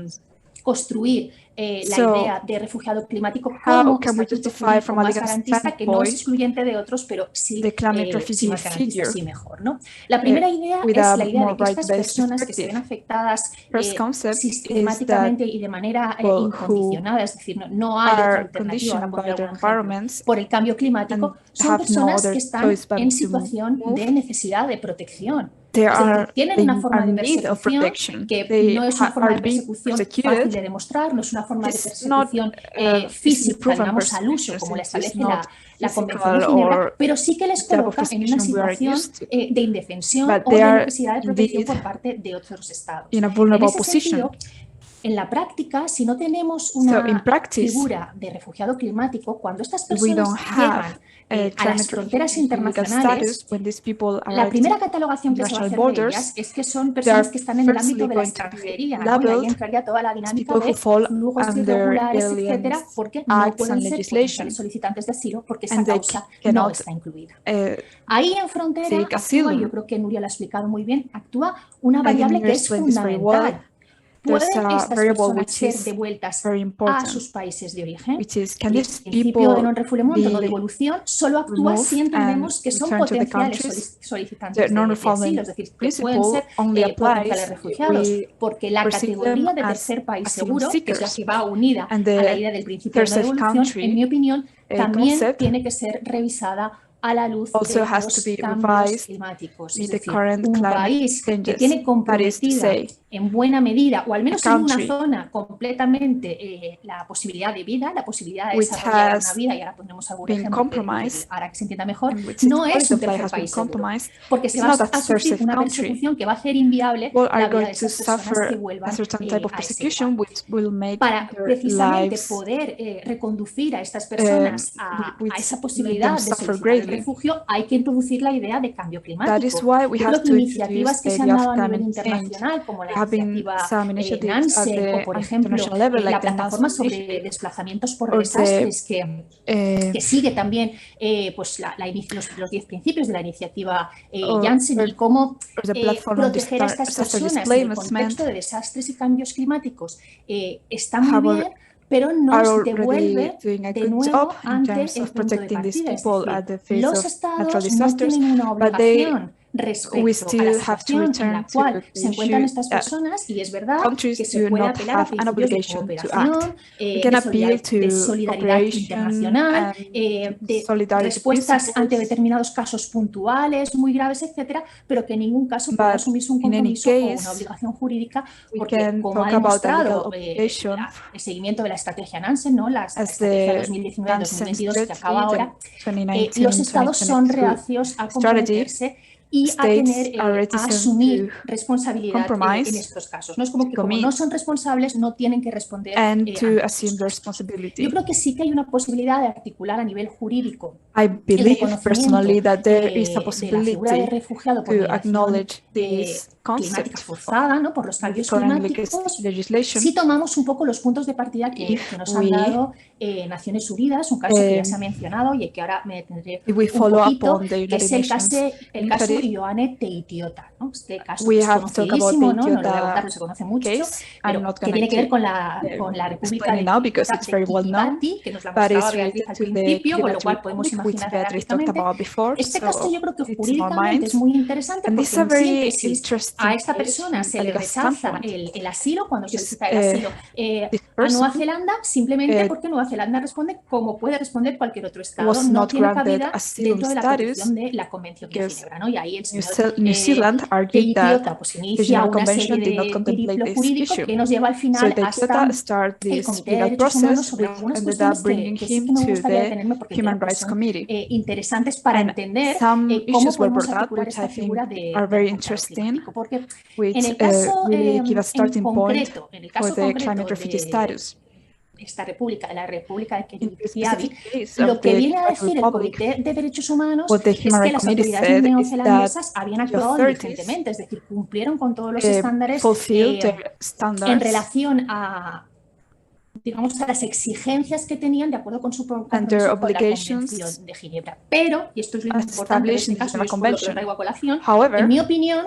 construir la idea de refugiado climático como estatuto jurídico más garantista, que no es excluyente de otros, pero sí, más garantista, sí mejor, ¿no? La primera idea es la idea de que estas personas que se ven afectadas sistemáticamente y de manera incondicionada, es decir, no hay otra alternativa, ahora pondré algún ejemplo, por el cambio climático, son personas que están en situación de necesidad de protección. Es decir, tienen una forma de persecución que no es una forma de persecución fácil de demostrar, no es una forma de persecución física, digamos, al uso, como la establece la Convención de Ginebra, pero sí que les coloca en una situación de indefensión o de necesidad de protección por parte de otros estados. En ese sentido, en la práctica, si no tenemos una figura de refugiado climático, cuando estas personas llegan a las fronteras internacionales, la primera catalogación que se va a hacer de ellas es que son personas que están en el ámbito de la extranjería, ¿no? Y ahí entraría toda la dinámica de flujos irregulares, etcétera, porque no pueden ser potenciales solicitantes de asilo porque esa causa no está incluida. Ahí en frontera actúa, y yo creo que Nuria lo ha explicado muy bien, actúa una variable que es fundamental. ¿Pueden estas personas ser devueltas a sus países de origen? El principio de non-refoulement, no devolución, solo actúa si entendemos que son potenciales solicitantes de asilo, es decir, que pueden ser potenciales refugiados, porque la categoría de tercer país seguro, que es la que va unida a la idea del principio de no devolución, en mi opinión, también tiene que ser revisada a la luz de los cambios climáticos. Es decir, un país que tiene comprometida en buena medida, o al menos en una zona completamente, la posibilidad de vida, la posibilidad de desarrollar una vida, y ahora pondremos algún ejemplo para que se entienda mejor, no es un tercer país seguro, porque se va a sufrir una persecución que va a hacer inviable la vida de esas personas que vuelvan a ese lugar. Para precisamente poder reconducir a estas personas a esa posibilidad de solicitar el refugio, hay que introducir la idea de cambio climático. Yo creo que iniciativas que se han dado a nivel internacional, como la iniciativa Nansen, o por ejemplo la plataforma sobre desplazamientos por desastres, que sigue también pues los 10 principios de la iniciativa Janssen, y cómo proteger a estas personas en el contexto de desastres y cambios climáticos está muy bien, pero nos devuelve de nuevo ante el punto de partida. Es decir, los estados no tienen una obligación respecto a la situación en la cual se encuentran estas personas, y es verdad que se puede apelar a principios de cooperación, de solidaridad internacional, de respuestas ante determinados casos puntuales, muy graves, etcétera, pero que en ningún caso puede asumirse un compromiso o una obligación jurídica, porque, como ha demostrado el seguimiento de la estrategia Nansen, ¿no? La estrategia 2019-2022 que acaba ahora, los estados son reacios a comprometerse y a states tener, are a reticent asumir to responsabilidad compromise, en estos casos. No es como que como commit, no son responsables, no tienen que responder and to ante assume estos the casos. responsibility. Yo creo que sí que hay una posibilidad de articular a nivel jurídico I el believe reconocimiento personally that there is a de la figura de possibility refugiado por to migración acknowledge this climática concept forzada, ¿no? Por los with cambios current climáticos, legislation si tomamos un poco los puntos de partida que if nos han we dado Naciones Unidas, un caso que ya se ha mencionado y que ahora me detendré un follow poquito, upon the que United es el Nations caso initiative. Ioane Teitiota, ¿no? Este caso We que es have talked about conocidísimo, the ¿no? No lo voy a Etiota contar, pero se conoce mucho, case. pero I'm not que going tiene que ver to con la República explain de it now because Etiota it's de very well known, Kiribati, que nos la but mostraba it's Beatriz related al to the principio, con lo Kiribati cual podemos Republic, which imaginar Beatriz talked gráficamente. about before. Este caso yo creo que it's in our jurídicamente minds. es muy interesante And porque this is a en sí, very que si a interesting esta case persona from se a le legal rechaza standpoint. el asilo cuando Because, solicita el asilo this a Nueva person Zelanda, simplemente porque Nueva Zelanda responde como puede responder cualquier otro Estado. was No not tiene granted cabida asylum dentro de la status protección de la Convención de because Ginebra, ¿no? Y ahí el señor New Zealand argued that Teitiota pues the inicia Geneva una serie Convention did not de contemplate periplo this jurídico issue. que nos lleva al So final hasta Teitiota started el this Comité de legal Derechos Humanos process, sobre which algunas ended cuestiones up bringing que sí him que me to gustaría the detenerme porque Human creo que Rights son Committee. interesantes para And entender some cómo issues were podemos brought up, articular which esta I think figura de are very refugiado interesting, climático. Porque en which el caso really give a en starting point concreto, en el for caso the climate concreto refugee de status. esta república, de la República de In the Kiribati, specific case lo of que the viene a Kiribati decir el Republic, Comité de Derechos Humanos what the es Human que Rights las Committee autoridades said is that neozelandesas habían the actuado authorities diligentemente, es decir, cumplieron con todos los estándares fulfilled their en standards relación a, digamos, a las exigencias que tenían de acuerdo con su and their compromiso con la obligations Convención de Ginebra. Pero, y esto es lo as importante de established in este the caso, y Geneva es por lo que lo Convention. traigo a colación, However, en mi opinión,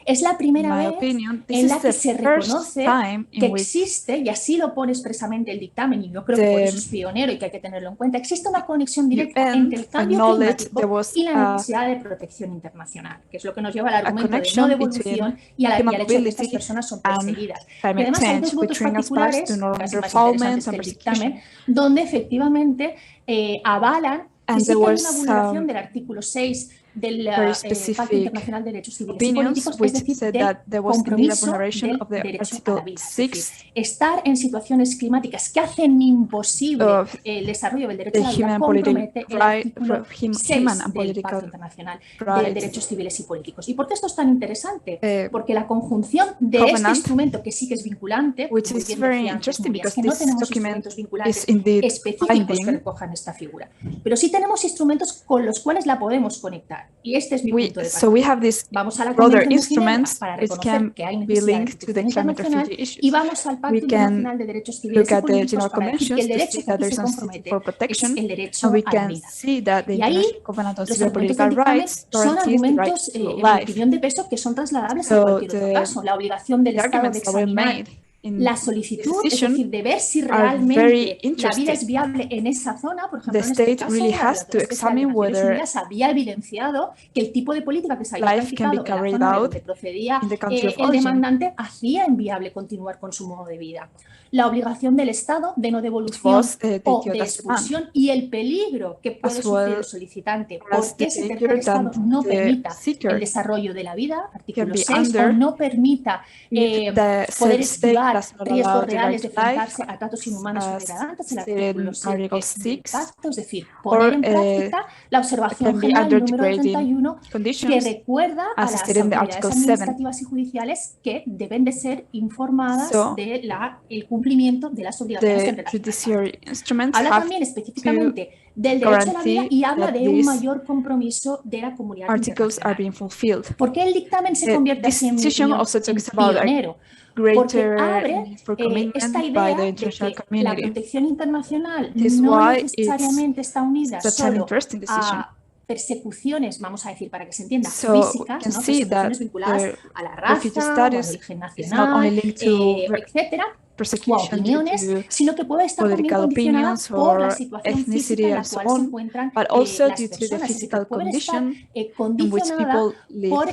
es la in primera my vez opinion, this en is la que the se first reconoce time que in which existe, y así lo pone expresamente el dictamen, y yo creo que por eso es pionero y que hay que tenerlo en cuenta, existe una conexión directa entre el cambio acknowledged there climático was y la necesidad de protección internacional, que es lo que nos lleva al a argumento de no connection devolución between y al human hecho de que estas mobility personas son and perseguidas. Y climate además hay change, dos which votos bring us back to particulares, normal casi más refoulement interesantes and que el persecution. dictamen, donde efectivamente avalan que And sí there que hay was una vulneración del artículo 6 del very Pacto specific Internacional de Derechos Civiles y opinions Políticos, es which decir, said del that there was indeed a compromiso vulneration del of the derecho a la Article vida. Es decir, 6 estar en situaciones climáticas que hacen imposible of el desarrollo del the derecho a la vida human political compromete el right, artículo human 6 and del Pacto political Internacional de rights Derechos Civiles y Políticos. ¿Y por qué esto es tan interesante? Porque la conjunción de este covenant, instrumento, que sí que es vinculante, which muy is bien very decía antes interesting Nuria, es because que no this tenemos document instrumentos vinculantes is indeed específicos que binding. recojan esta figura, pero sí tenemos instrumentos con los cuales la podemos conectar. Y este es mi punto de partida. So we have these Vamos a la broader Convención de Ginebra instruments para which reconocer can que hay be necesidad de linked to the protección climate internacional refugee issues. y vamos al Pacto We can Internacional de Derechos Civiles look y at the Políticos general para decir que conventions el to derecho see que that aquí there's se necessity compromete for es protection, el derecho and we a la can vida. see that the Y ahí International Covenant on los Civil and argumentos Political del dictamen Rights son guarantees the right argumentos to en mi life. opinión de peso que son trasladables a So cualquier otro caso. La obligación del the Estado de arguments that were examinar made in la this solicitud, es decision decir, de ver si are very realmente la interesting. vida es viable en esa zona. Por ejemplo, The en este state caso, really la has to Relatora Especial de examine Naciones whether Unidas había evidenciado que el tipo de política que se había life can be practicado en la carried zona de out donde procedía in the country of el origin. demandante hacía inviable continuar con su modo de vida. La obligación del Estado de no devolución was, o de Teitiota's expulsión y el peligro que puede as sufrir well el solicitante as porque the ese danger tercer Estado that no the permita el seeker desarrollo de la vida, artículo be 6, o under no permita if the poder said state esquivar does not riesgos allow the reales de right to life, enfrentarse a tratos inhumanos o as degradantes, el stated artículo in 7 Article del 6, pacto, es decir, poner en práctica la observación can be general under número degrading 31 que conditions, recuerda a as las stated in the autoridades Article 7. administrativas y judiciales que deben de ser informadas So, de el cumplimiento de las obligaciones en the relación al judiciary instruments Habla have también to específicamente del derecho a la vida guarantee y habla that de un these mayor compromiso de la comunidad articles are internacional. being fulfilled. ¿Por qué el dictamen se convierte This así, en mi decision opinión, also en talks about a pionero? Porque greater abre need for esta commitment by idea the de international que la community. protección internacional This is no why necesariamente está unida it's such an solo interesting decision. a persecuciones, vamos a decir, para que se entienda, So we físicas, can ¿no? see that Persecuciones vinculadas the a la refugee raza o al status origen is not only nacional, linked to etcétera, o a persecution due opiniones, to sino que puede estar también political condicionada opinions por la or situación ethnicity física en la and so cual se on, encuentran but also las due to the personas, es decir, que physical puede estar condition in which condicionada people live. por,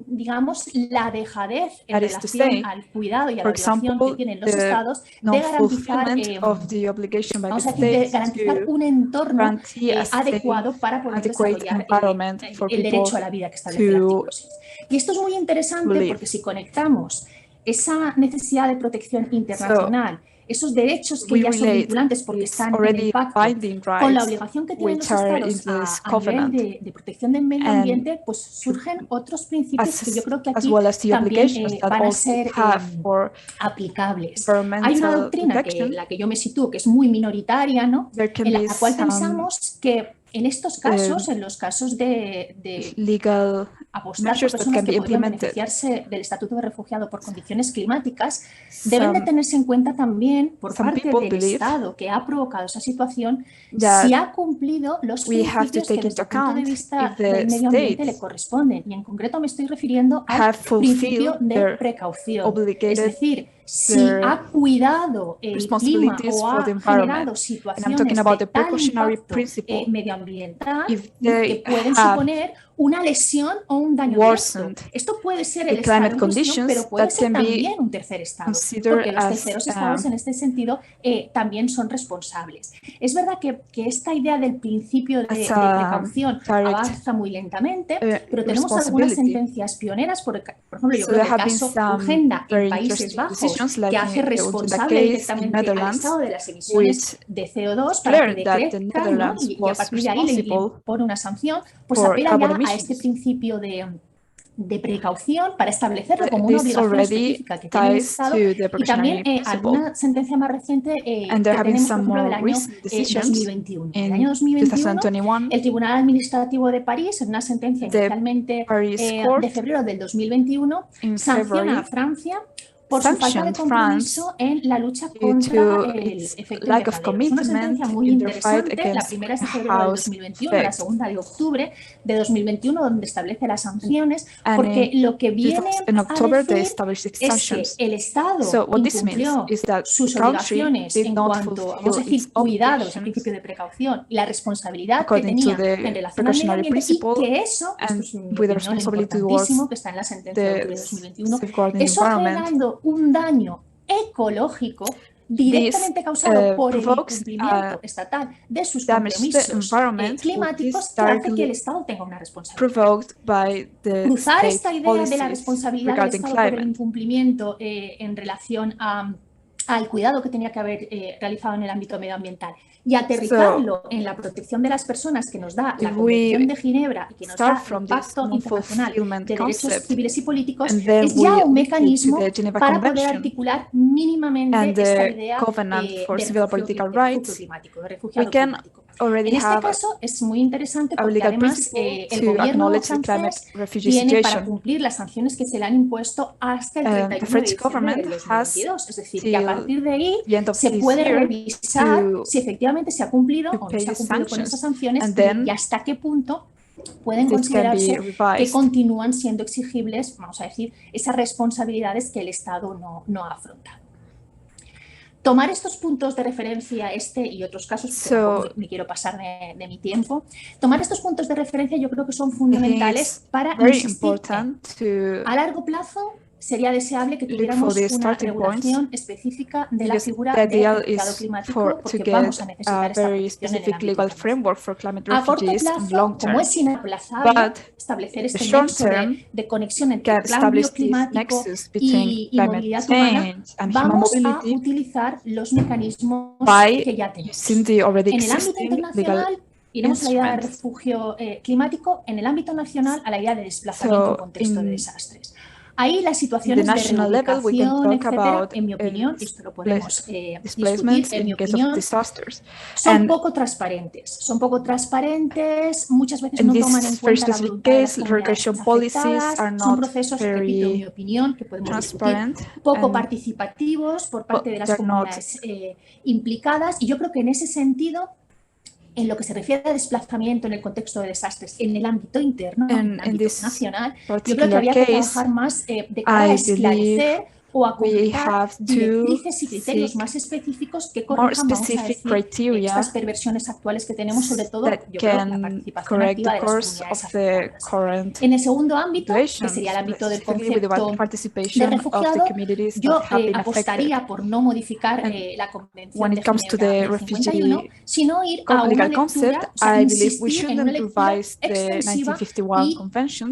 digamos, la dejadez en That is to relación say, al cuidado y a la for obligación que example, tienen los the estados de garantizar, non-fulfillment of the obligation by the vamos a decir, de states garantizar to un entorno guarantee a safe, adecuado para poder adequate desarrollar environment for el people derecho a la vida que establece el to artículo 6. Y esto es muy interesante live. porque si conectamos esa necesidad de protección internacional esos derechos que ya son vinculantes porque están en el pacto, con la obligación que tienen los estados a nivel de protección del medio ambiente, pues surgen otros principios que yo creo que aquí también van a ser aplicables. Hay una doctrina, la que yo me sitúo, que es muy minoritaria, ¿no? En la cual pensamos que en estos casos, en los casos de apostar por personas que podrían beneficiarse del estatuto de refugiado por condiciones climáticas, deben de tenerse en cuenta también por parte del Estado que ha provocado esa situación, si ha cumplido los principios que desde el punto de vista del medio ambiente le corresponden. Y en concreto me estoy refiriendo al principio de precaución. Es decir, si ha cuidado el clima o ha generado situaciones de tal impacto medioambiental que pueden suponer una lesión o un daño directo. Esto puede ser el estado en cuestión, pero puede ser también un tercer estado, porque los terceros estados en este sentido también son responsables. Es verdad que esta idea del principio de precaución avanza muy lentamente, pero tenemos algunas sentencias pioneras, por ejemplo, yo creo que el caso Ugenda en Países Bajos, que hace responsable directamente al Estado de las emisiones de CO2 para que decrezca, ¿no? Y a partir de ahí le pone una sanción, pues apela ya a este principio de precaución para establecerlo como una obligación específica que tiene el Estado, y también alguna sentencia más reciente que tenemos, por ejemplo, del año 2021. En el año 2021, el Tribunal Administrativo de París, en una sentencia inicialmente de febrero del 2021, sanciona a Francia por su falta de compromiso en la lucha contra el efecto invernadero. Es una sentencia muy interesante. La primera es de febrero del 2021, la segunda de octubre de 2021, donde establece las sanciones, porque lo que viene a decir es que el Estado incumplió sus obligaciones en cuanto a, vamos a decir, cuidados, el principio de precaución y la responsabilidad que tenía en relación al medio ambiente, y que eso, esto es un importantísimo que está en la sentencia de octubre de 2021, eso generando un daño ecológico directamente causado por el incumplimiento estatal de sus compromisos climáticos, que hace que el Estado tenga una responsabilidad. Cruzar esta idea de la responsabilidad del Estado por el incumplimiento en relación al cuidado que tenía que haber realizado en el ámbito medioambiental y aterrizarlo en la protección de las personas que nos da la Convención de Ginebra y que nos da el Pacto Internacional de Derechos Civiles y Políticos, es ya un mecanismo para poder articular mínimamente esta idea de refugio climático, de refugiado climático. En este caso es muy interesante porque además el gobierno francés tiene para cumplir las sanciones que se le han impuesto hasta el 31 de diciembre del 2022. Es decir, que a partir de ahí se puede revisar si efectivamente se ha cumplido o no se ha cumplido con esas sanciones y hasta qué punto pueden considerarse que continúan siendo exigibles, vamos a decir, esas responsabilidades que el Estado no ha afrontado. Tomar estos puntos de referencia, este y otros casos, porque me quiero pasar de mi tiempo, tomar estos puntos de referencia yo creo que son fundamentales para insistir que a largo plazo sería deseable que tuviéramos una regulación específica de la figura de refugiado climático, porque vamos a necesitar esta protección en el ámbito internacional. A corto plazo, como es inaplazable establecer este nexo de conexión entre cambio climático y movilidad humana, vamos a utilizar los mecanismos que ya tenemos. En el ámbito internacional, iremos a la idea de refugio climático; en el ámbito nacional, a la idea de desplazamiento en contexto de desastres. Ahí las situaciones de reubicación, etcétera, en mi opinión, y esto lo podemos discutir, en mi opinión, son poco transparentes. Son poco transparentes, muchas veces no toman en cuenta la voluntad de las comunidades afectadas, son procesos, repito, en mi opinión, que podemos discutir, poco participativos por parte de las comunidades implicadas, y yo creo que en ese sentido, en lo que se refiere a desplazamiento en el contexto de desastres en el ámbito interno, en el ámbito nacional, yo creo que habría que trabajar más de cara a esclarecer o a concretar directrices y criterios más específicos que corrijan, vamos a decir, estas perversiones actuales que tenemos, sobre todo, yo creo, la participación activa de las comunidades afectadas. En el segundo ámbito, que sería el ámbito del concepto de refugiado, yo apostaría por no modificar la Convención de Ginebra del 51, sino ir a una lectura, o sea, insistir en una lectura extensiva y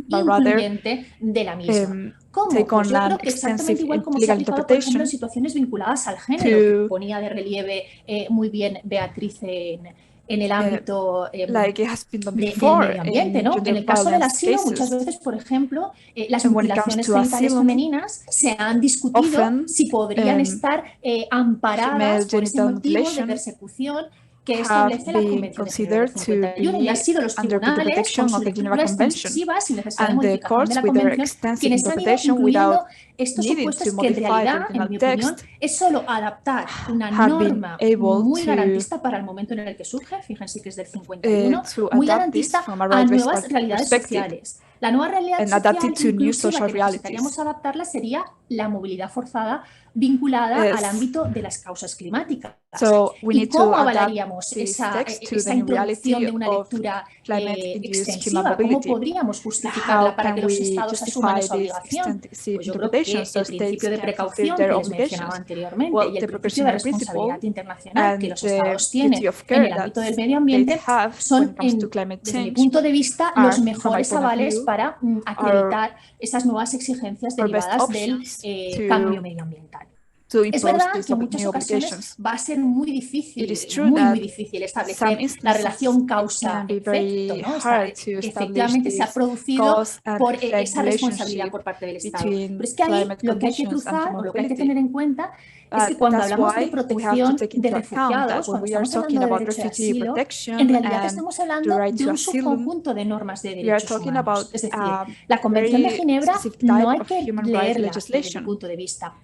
incluyente de la misma. ¿Cómo? take on Pues yo creo an que exactamente extensive igual como se ha legal aplicado, por ejemplo, en interpretation situaciones vinculadas al género, que to ponía de relieve muy bien Beatriz en el ámbito like it has been done del before medio ambiente, in ¿no? En gender el caso del violence asilo, muchas cases. veces, por ejemplo, las And when it comes mutilaciones to genitales asylum, femeninas se han discutido often si podrían estar amparadas female por ese genital motivo de mutilation persecución que have establece la been Convención de Ginebra del considered to 51 y han be sido los under the tribunales, con protection su of the Geneva lectura Convention, extensiva, sin necesidad de and the modificación de courts la with their Convención, extensive quienes han ido interpretation concluyendo without estos needing to supuestos que en modify the realidad, en original mi opinión, text, es solo adaptar una have been norma able muy to garantista para el momento en el que surge, fíjense que es del 51, muy adapt this garantista from a a right-based nuevas realidades perspective sociales. La nueva realidad and adapt social it to new inclusiva social que necesitaríamos realities. adaptarla sería la movilidad forzada vinculada al ámbito de las causas climáticas. So we ¿Y need to cómo adapt avalaríamos this esa text to the new introducción reality de una of lectura climate-induced human extensiva? ¿Cómo mobility. podríamos How justificarla para can que los we estados asuman justify esa this obligación? extensive Pues yo creo que interpretation so el states principio de can fulfill precaución their que les mencionaba obligations? anteriormente Well, y el the principio de precautionary responsabilidad principle internacional que and los the estados duty tienen of en care el that ámbito del medio states ambiente have when son, it comes to climate desde mi change punto de vista, are, los from my mejores point of avales view, para acreditar esas nuevas exigencias our best derivadas del options to cambio medioambiental. to Es impose verdad these que en muchas obligations. ocasiones va a ser muy It difícil, is true muy that difícil some establecer la instances relación it can be causa-efecto, very ¿no? hard to Que establish efectivamente se ha this producido cause and por effect esa responsabilidad relationship por parte del Estado. between Pero es que ahí climate lo que hay que conditions and cruzar human o lo que hay que mobility. tener en cuenta es que cuando That's hablamos de why we have to protección take de into account that refugiados, when cuando we are estamos hablando talking de about derecho de refugee asilo, protection en realidad and estamos the hablando right de to un asylum, subconjunto de normas de we are derechos talking humanos. about Es decir, a la Convención de very Ginebra specific no type hay of que human rights leerla desde mi legislation. punto de vista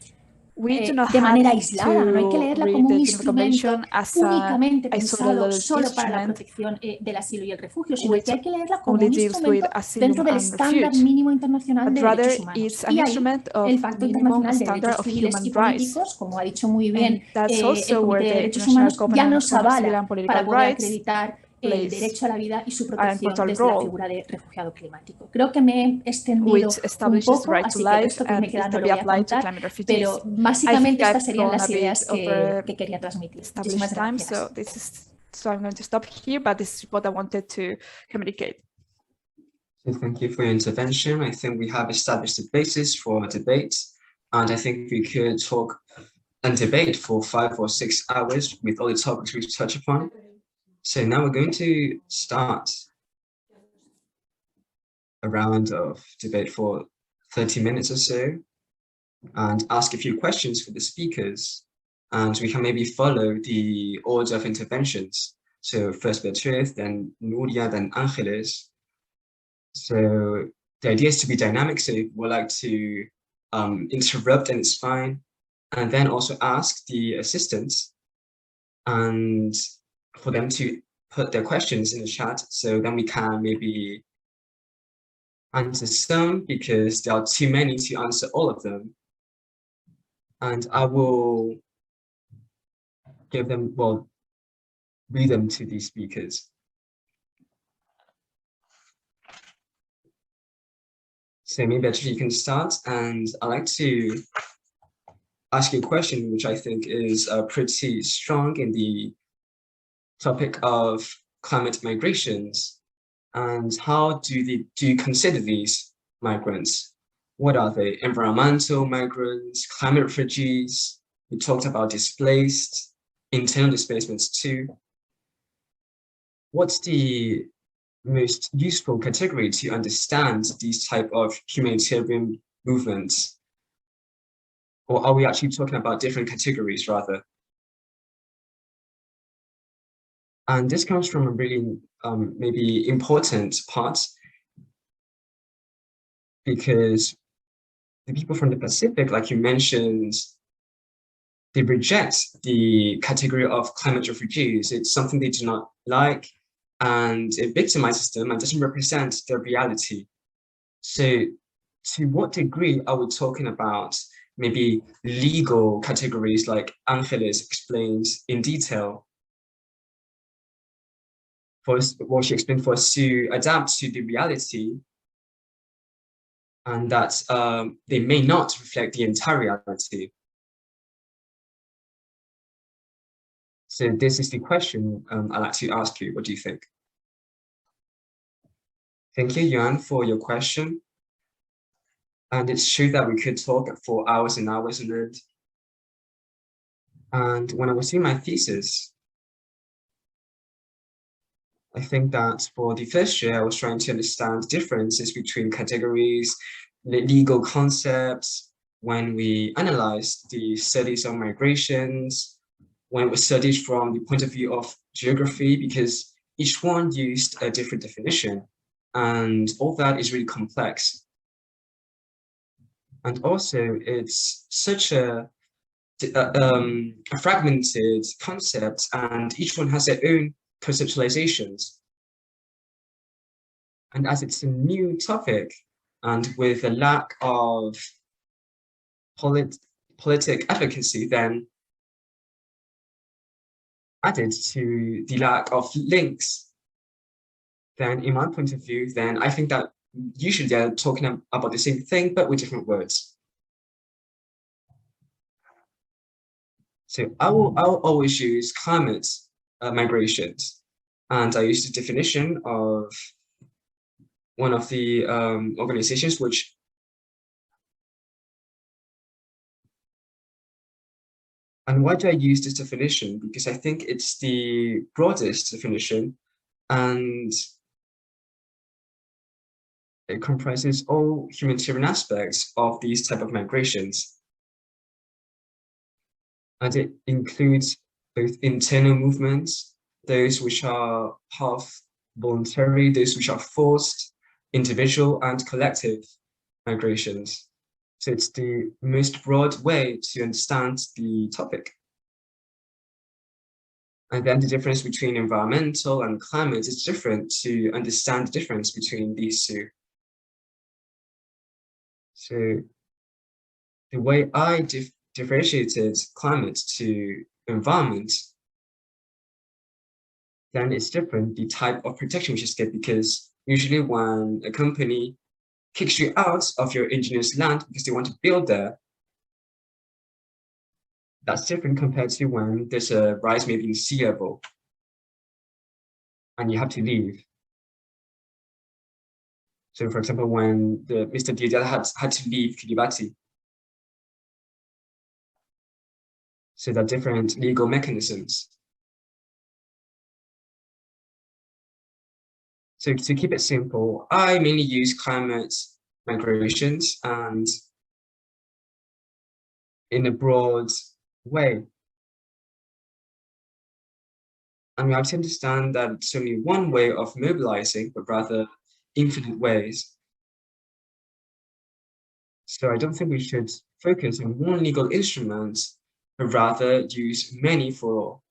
We do not de manera have aislada, no hay que to leerla read como un the Geneva instrumento Convention as an únicamente isolated pensado solo para la instrument protección del asilo y el refugio, sino which que hay que leerla como only un deals with instrumento asylum dentro del and estándar refuge, mínimo internacional but de rather derechos humanos. it's an Y ahí instrument of el Pacto minimum Internacional de standard Derechos of Civiles human y rights. Políticos, como ha dicho muy bien And that's el also where Comité de the Derechos International Humanos, ya nos Covenant on Civil avala and Political para poder Rights acreditar el plays derecho a la vida y su an protección important desde la role, figura de refugiado climático. Creo que me he extendido which un establishes the poco, right to así que el life resto que me and queda it no can lo be voy a applied to contar, climate refugees. pero I básicamente think estas I've serían gone las a ideas bit over que quería transmitir. established Muchísimas time, gracias. so I'm going to stop here, but this is what I wanted to communicate. So thank you for your intervention. I think we have established the basis for debate, and I think we could talk and debate for 5 or 6 hours with all the topics we've touched upon. So now we're going to start a round of debate for 30 minutes or so and ask a few questions for the speakers, and we can maybe follow the order of interventions. So first Beatriz, then Nuria, then Angeles. So the idea is to be dynamic, so if we'd like to interrupt, then it's fine. And then also ask the assistants and for them to put their questions in the chat, so then we can maybe answer some, because there are too many to answer all of them. And I will give them, well, read them to these speakers. So maybe actually you can start, and I'd like to ask you a question which I think is pretty strong in the topic of climate migrations. And how do you consider these migrants? What are they? Environmental migrants, climate refugees? We talked about displaced, internal displacements too. What's the most useful category to understand these type of humanitarian movements? Or are we actually talking about different categories rather? And this comes from a really maybe important part, because the people from the Pacific, like you mentioned, they reject the category of climate refugees. It's something they do not like, and it victimizes them and doesn't represent their reality. So to what degree are we talking about maybe legal categories like Angeles explains in detail? For us, what she explained for us to adapt to the reality, and that they may not reflect the entire reality. So this is the question I'd like to ask you. What do you think? Thank you, Yuan, for your question. And it's true that we could talk for hours and hours on end. And when I was doing my thesis, I think that for the first year, I was trying to understand differences between categories, legal concepts, when we analyzed the studies of migrations, when it was studied from the point of view of geography, because each one used a different definition, and all that is really complex. And also, it's such a fragmented concept, and each one has their own conceptualizations. And as it's a new topic, and with a lack of politic advocacy, then added to the lack of links, then in my point of view, then I think that usually they're talking about the same thing, but with different words. So I'll always use climate migrations, and I use the definition of one of the organizations which and why do I use this definition? Because I think it's the broadest definition, and it comprises all humanitarian aspects of these type of migrations. And it includes both internal movements, those which are half voluntary, those which are forced, individual and collective migrations. So it's the most broad way to understand the topic. And then the difference between environmental and climate is different to understand the difference between these two. So the way I differentiated climate to environment, then it's different, the type of protection we should get, because usually when a company kicks you out of your indigenous land because they want to build there, that's different compared to when there's a rise maybe in sea level and you have to leave. So for example, when Mr. Diadel had to leave Kiribati, so there are different legal mechanisms. So to keep it simple, I mainly use climate migrations and in a broad way. And we have to understand that it's only one way of mobilizing, but rather infinite ways. So I don't think we should focus on one legal instrument, but rather use many to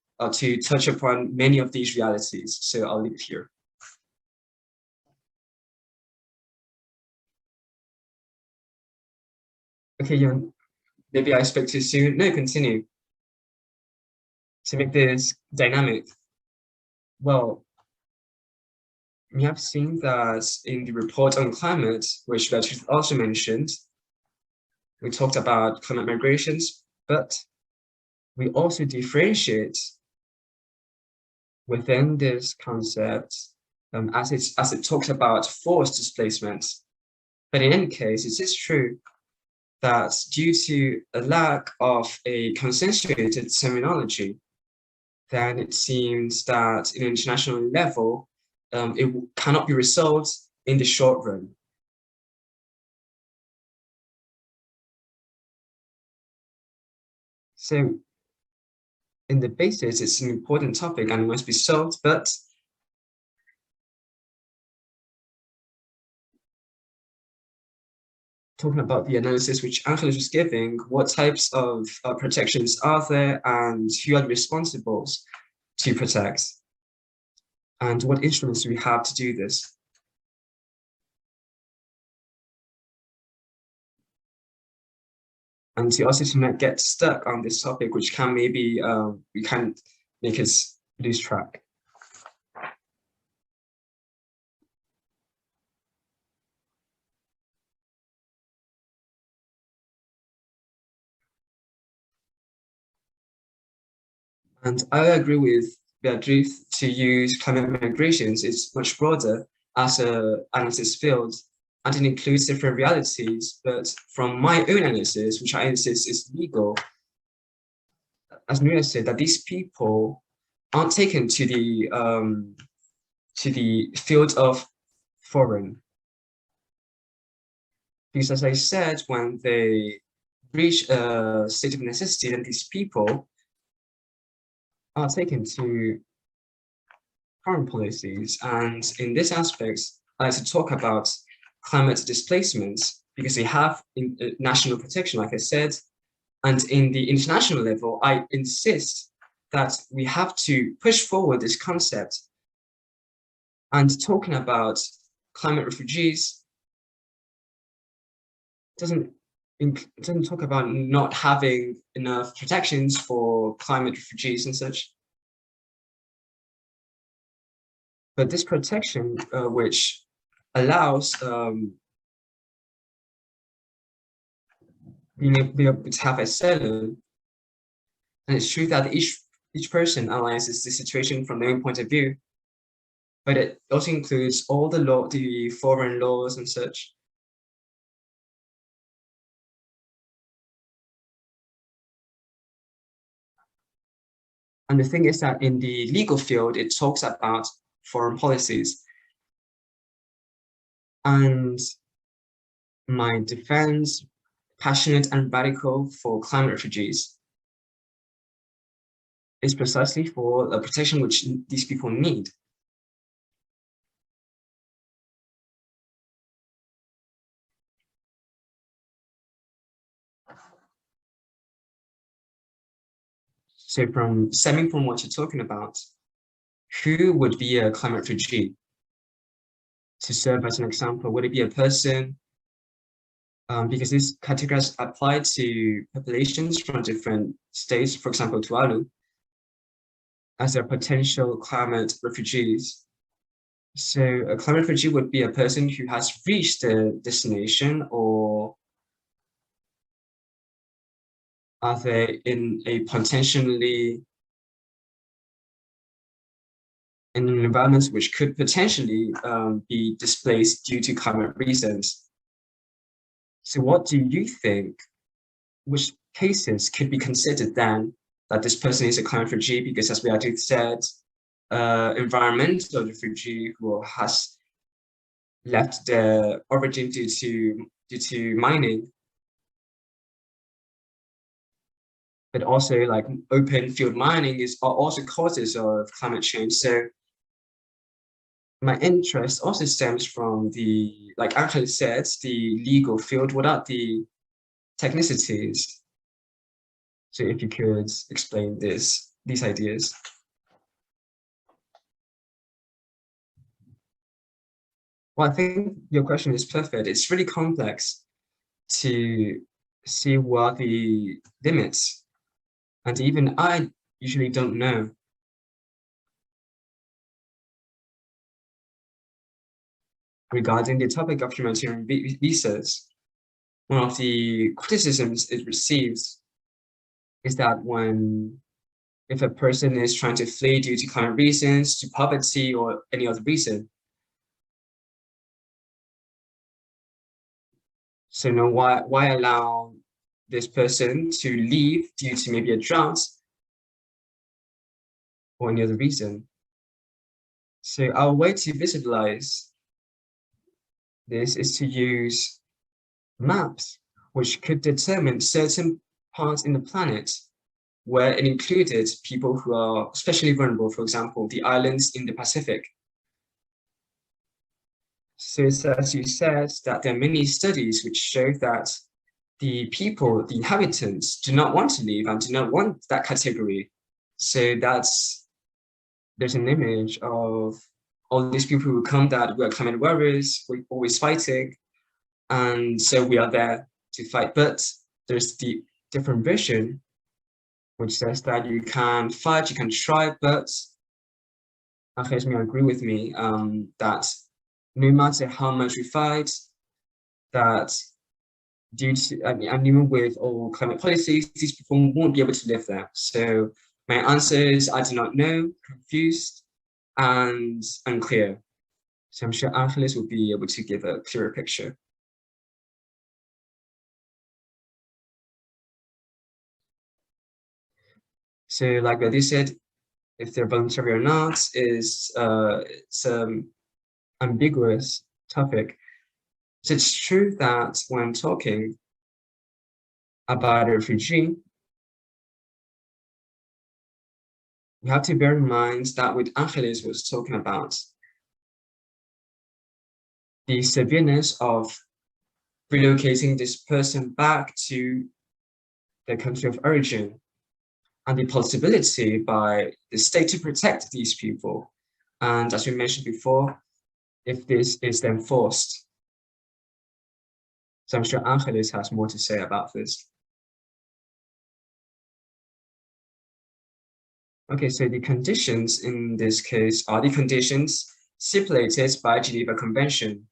touch upon many of these realities. So I'll leave it here. Okay, Jan, maybe I spoke too soon. No, continue. To make this dynamic, well, we have seen that in the report on climate, which Beatrice also mentioned, we talked about climate migrations, but we also differentiate within this concept as it talks about forced displacements. But in any case, it is true that due to a lack of a consensuated terminology, then it seems that in an international level, it cannot be resolved in the short run. So in the basis, it's an important topic and it must be solved, but talking about the analysis which Angelos was giving, what types of protections are there and who are the responsibles to protect? And what instruments do we have to do this? And to also to not get stuck on this topic, which can maybe we can make us lose track. And I agree with Beatrice to use climate migrations. It's much broader as a analysis field and it includes different realities. But from my own analysis, which I insist is legal, as Nuria said, that these people aren't taken to the field of foreign. Because as I said, when they reach a state of necessity, then these people are taken to foreign policies. And in this aspect, I like to talk about climate displacements because they have national protection, like I said. And in the international level, I insist that we have to push forward this concept. And talking about climate refugees doesn't talk about not having enough protections for climate refugees and such. But this protection, which allows being able to have asylum, and it's true that each person analyzes the situation from their own point of view, but it also includes all the foreign laws and such. And the thing is that in the legal field, it talks about foreign policies. And my defense, passionate and radical for climate refugees, is precisely for the protection which these people need. So stemming from what you're talking about, who would be a climate refugee? To serve as an example, would it be a person? Because these categories apply to populations from different states, for example, Tuvalu, as their potential climate refugees. So a climate refugee would be a person who has reached a destination, or are they in a potentially in an environment which could potentially be displaced due to climate reasons. So what do you think, which cases could be considered then that this person is a climate refugee? Because as Beatrice said, environmental refugee who has left their origin due to mining, but also like open field mining are also causes of climate change. So my interest also stems from the, like Angela said, the legal field without the technicities. So if you could explain these ideas. Well, I think your question is perfect. It's really complex to see what the limits, and even I usually don't know. Regarding the topic of humanitarian visas, one of the criticisms it receives is that if a person is trying to flee due to climate reasons, to poverty, or any other reason, so now why allow this person to leave due to maybe a drought or any other reason? So our way to visualize this is to use maps which could determine certain parts in the planet where it included people who are especially vulnerable, for example, the islands in the Pacific. So it's, as you said, that there are many studies which show that the inhabitants do not want to leave and do not want that category. So there's an image of all these people who come that we are climate warriors, we're always fighting, and so we are there to fight. But there's the different vision, which says that you can fight, you can try, but Ahmed agree with me that no matter how much we fight, that due to, and even with all climate policies, these people won't be able to live there. So my answer is I do not know, confused, and unclear. So I'm sure Angeles will be able to give a clearer picture. So like Betty said, if they're voluntary or not is it's ambiguous topic. So it's true that when talking about a refugee, we have to bear in mind that what Angeles was talking about, the severeness of relocating this person back to their country of origin, and the possibility by the state to protect these people. And as we mentioned before, if this is then forced. So I'm sure Angeles has more to say about this. Okay, so the conditions in this case are the conditions stipulated by Geneva Convention.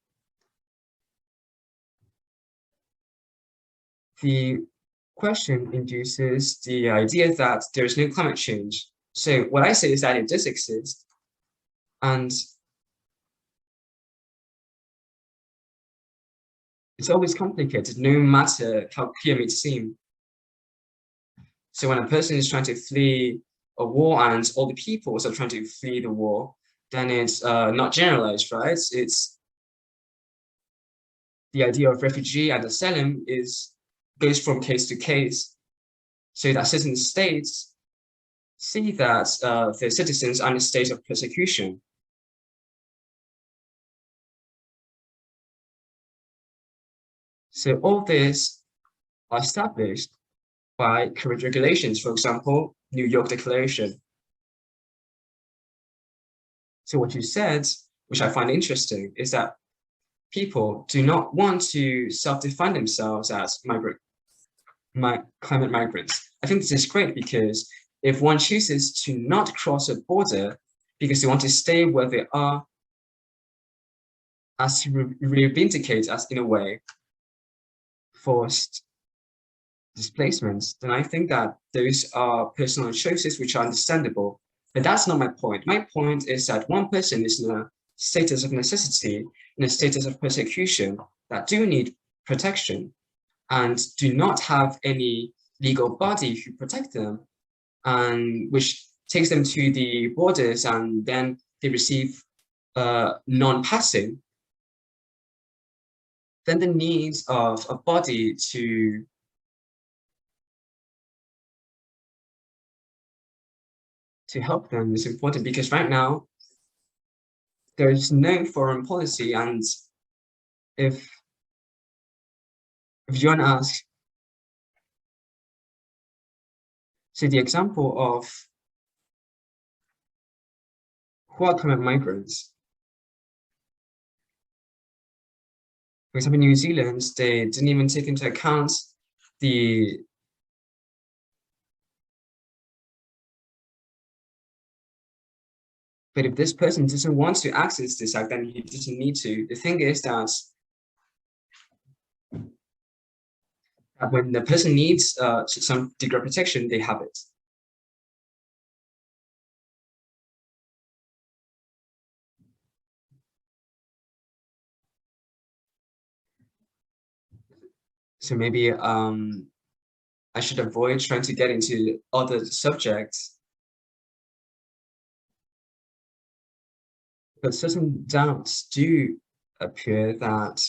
The question induces the idea that there is no climate change. So what I say is that it does exist, and it's always complicated, no matter how clear it may seem. So when a person is trying to flee a war and all the people are trying to flee the war, then it's not generalized, right? It's the idea of refugee and asylum goes from case to case, so that certain states see that their citizens are in a state of persecution. So all this are established by current regulations, for example, New York Declaration. So what you said, which I find interesting, is that people do not want to self-define themselves as climate migrants. I think this is great because if one chooses to not cross a border because they want to stay where they are, as to reivindicate as in a way forced displacements, then I think that those are personal choices which are understandable. But that's not my point. My point is that one person is in a status of necessity, in a status of persecution, that do need protection and do not have any legal body who protect them, and which takes them to the borders and then they receive non-passing. Then the needs of a body to help them is important, because right now there's no foreign policy. And if John asks, so the example of who are climate migrants, for example, New Zealand, they didn't even take into account the but if this person doesn't want to access this act, then he doesn't need to. The thing is that when the person needs some degree of protection, they have it. So maybe I should avoid trying to get into other subjects. But certain doubts do appear that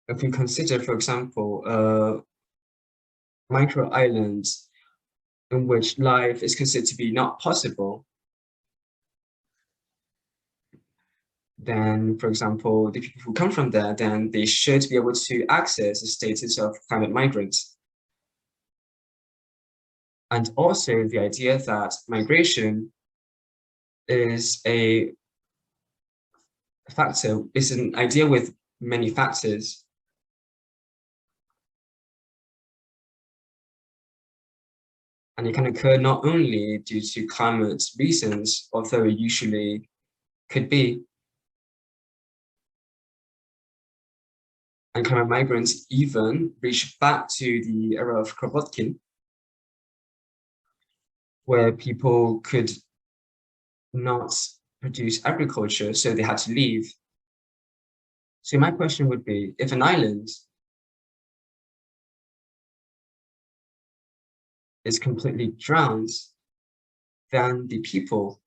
if we consider, for example, micro islands in which life is considered to be not possible, then, for example, the people who come from there, then they should be able to access the status of climate migrants. And also the idea that migration is a factor, is an idea with many factors. And it can occur not only due to climate reasons, although it usually could be. And climate migrants even reach back to the era of Kropotkin, where people could not produce agriculture, so they had to leave. So my question would be, if an island is completely drowned, then the people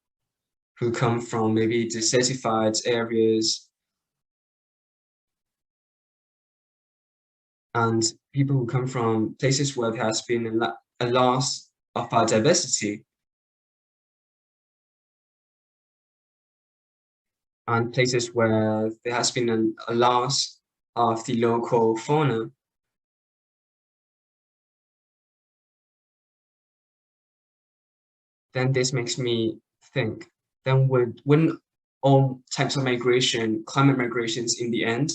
who come from maybe desertified areas and people who come from places where there has been a loss of biodiversity and places where there has been a loss of the local fauna, then this makes me think, then wouldn't all types of migration, climate migrations in the end?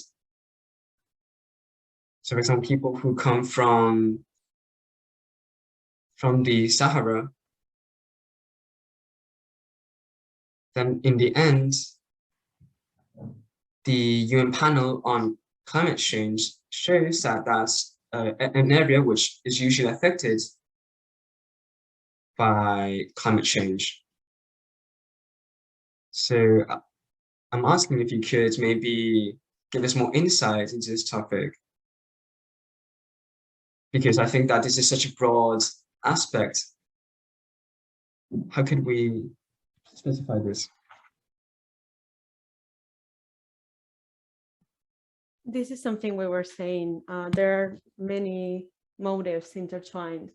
So for example, people who come from the Sahara, then in the end, the UN panel on climate change shows that that's an area which is usually affected by climate change. So I'm asking if you could maybe give us more insight into this topic, because I think that this is such a broad aspect. How could we specify this? This is something we were saying. There are many motives intertwined.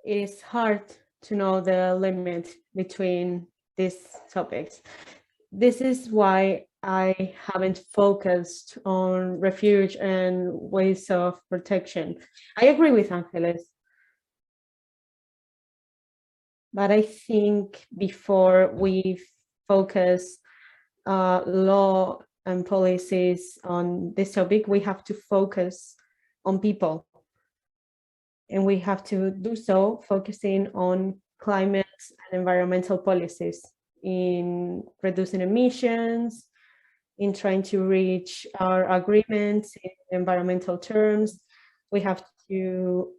It's hard to know the limit between these topics. This is why I haven't focused on refuge and ways of protection. I agree with Angeles. But I think before we focus law and policies on this topic, we have to focus on people. And we have to do so focusing on climate and environmental policies, in reducing emissions, in trying to reach our agreements in environmental terms. We have to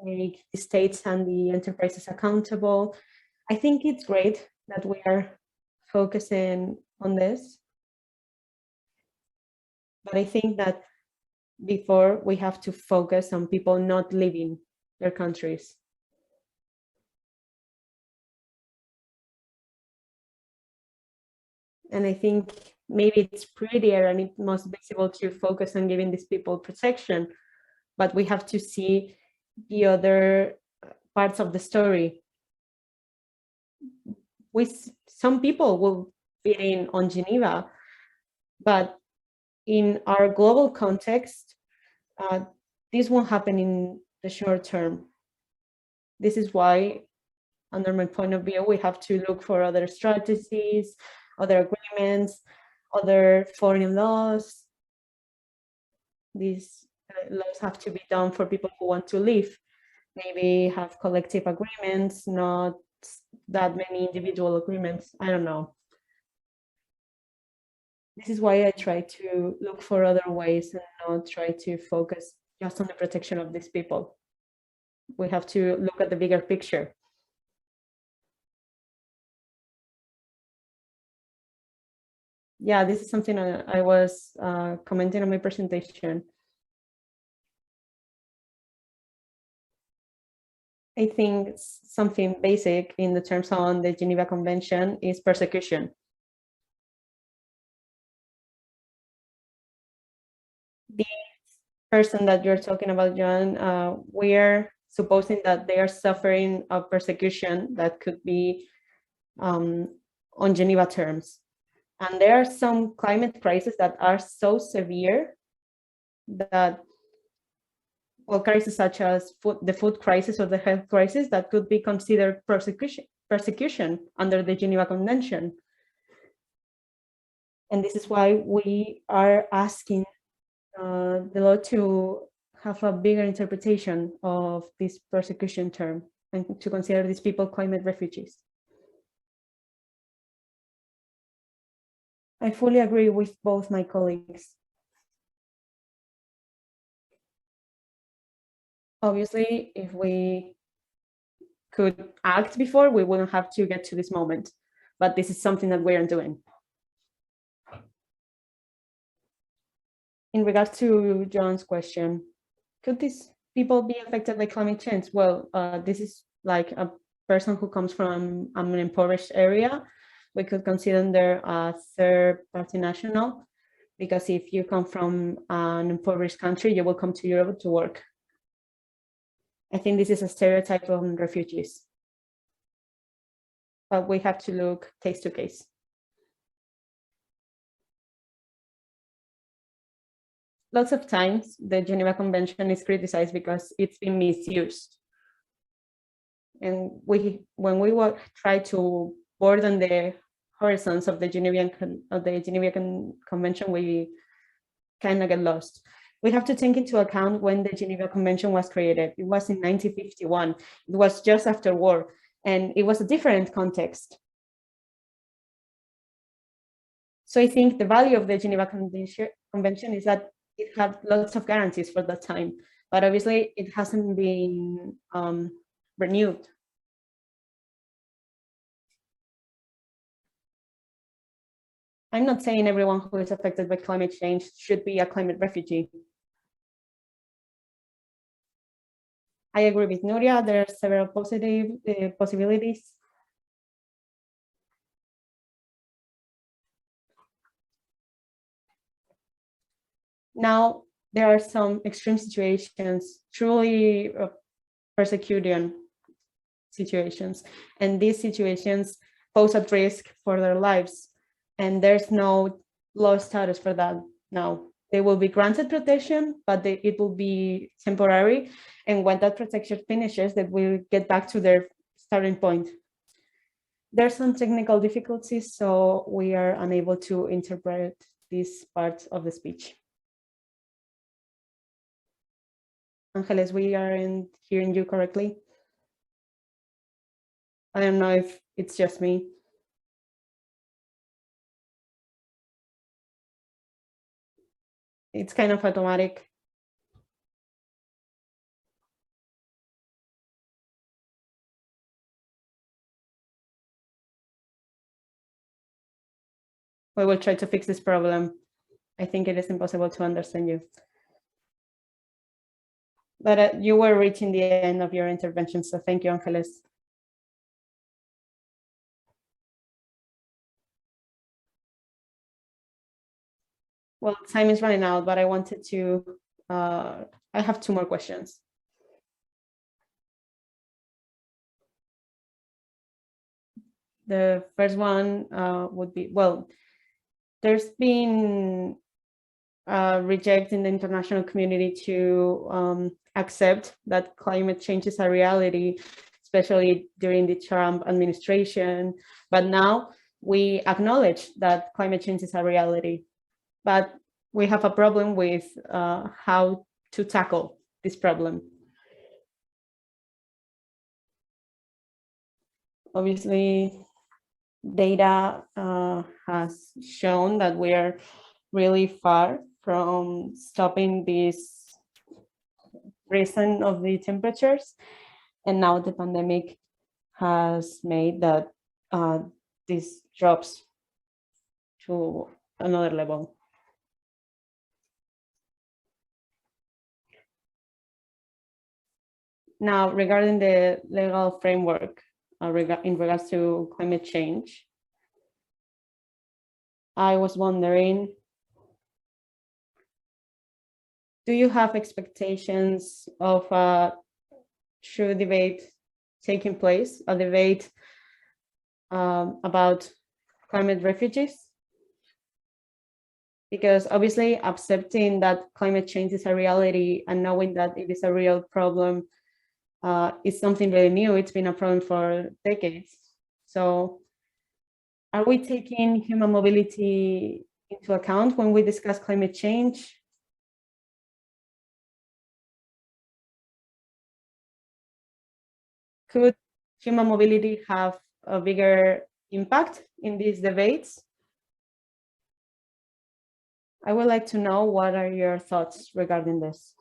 make the states and the enterprises accountable. I think it's great that we are focusing on this. But I think that before we have to focus on people not leaving their countries. And I think maybe it's prettier and it's most visible to focus on giving these people protection, but we have to see the other parts of the story. Some people will fit in on Geneva, but in our global context, this won't happen in the short term. This is why, under my point of view, we have to look for other strategies, other agreements, other foreign laws. These laws have to be done for people who want to leave. Maybe have collective agreements, not that many individual agreements. I don't know. This is why I try to look for other ways and not try to focus just on the protection of these people. We have to look at the bigger picture. Yeah, this is something I was commenting on my presentation. I think something basic in the terms on the Geneva Convention is persecution. The person that you're talking about, John, we're supposing that they are suffering of persecution that could be on Geneva terms. And there are some climate crises that are so severe that, well, crises such as the food crisis or the health crisis that could be considered persecution under the Geneva Convention. And this is why we are asking the law to have a bigger interpretation of this persecution term and to consider these people climate refugees. I fully agree with both my colleagues. Obviously, if we could act before, we wouldn't have to get to this moment. but this is something that we are doing. In regards to John's question, could these people be affected by climate change? Well, this is like a person who comes from an impoverished area. We could consider them a third-party national, because if you come from an impoverished country, you will come to Europe to work. I think this is a stereotype on refugees, but we have to look case to case. Lots of times the Geneva Convention is criticized because it's been misused. And when we try to broaden the horizons of the Geneva Convention, we kind of get lost. We have to take into account when the Geneva Convention was created. It was in 1951. It was just after war, and it was a different context. So I think the value of the Geneva Convention is that it had lots of guarantees for that time, but obviously it hasn't been renewed. I'm not saying everyone who is affected by climate change should be a climate refugee. I agree with Nuria, there are several positive possibilities. Now, there are some extreme situations, truly persecution situations, and these situations pose at risk for their lives, and there's no law status for that now. They will be granted protection, but it will be temporary, and when that protection finishes, they will get back to their starting point. There's some technical difficulties, so we are unable to interpret this part of the speech. Angeles, we aren't hearing you correctly. I don't know if it's just me. It's kind of automatic. We will try to fix this problem. I think it is impossible to understand you. But you were reaching the end of your intervention, so thank you, Angeles. Well, time is running out, but I wanted to, I have two more questions. The first one would be, well, there's been reject in the international community to accept that climate change is a reality, especially during the Trump administration. But now we acknowledge that climate change is a reality, but we have a problem with how to tackle this problem. Obviously, data has shown that we are really far from stopping this rise of the temperatures, and now the pandemic has made that this drops to another level. Now, regarding the legal framework in regards to climate change, I was wondering, do you have expectations of a true debate taking place, a debate about climate refugees? Because obviously accepting that climate change is a reality and knowing that it is a real problem is something really new. It's been a problem for decades. So are we taking human mobility into account when we discuss climate change? Could human mobility have a bigger impact in these debates? I would like to know, what are your thoughts regarding this?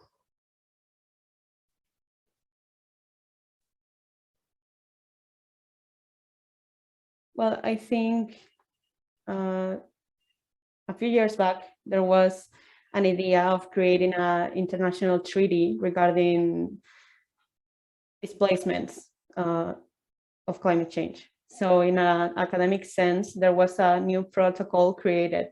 Well, I think a few years back, there was an idea of creating an international treaty regarding displacements of climate change. So in an academic sense, there was a new protocol created.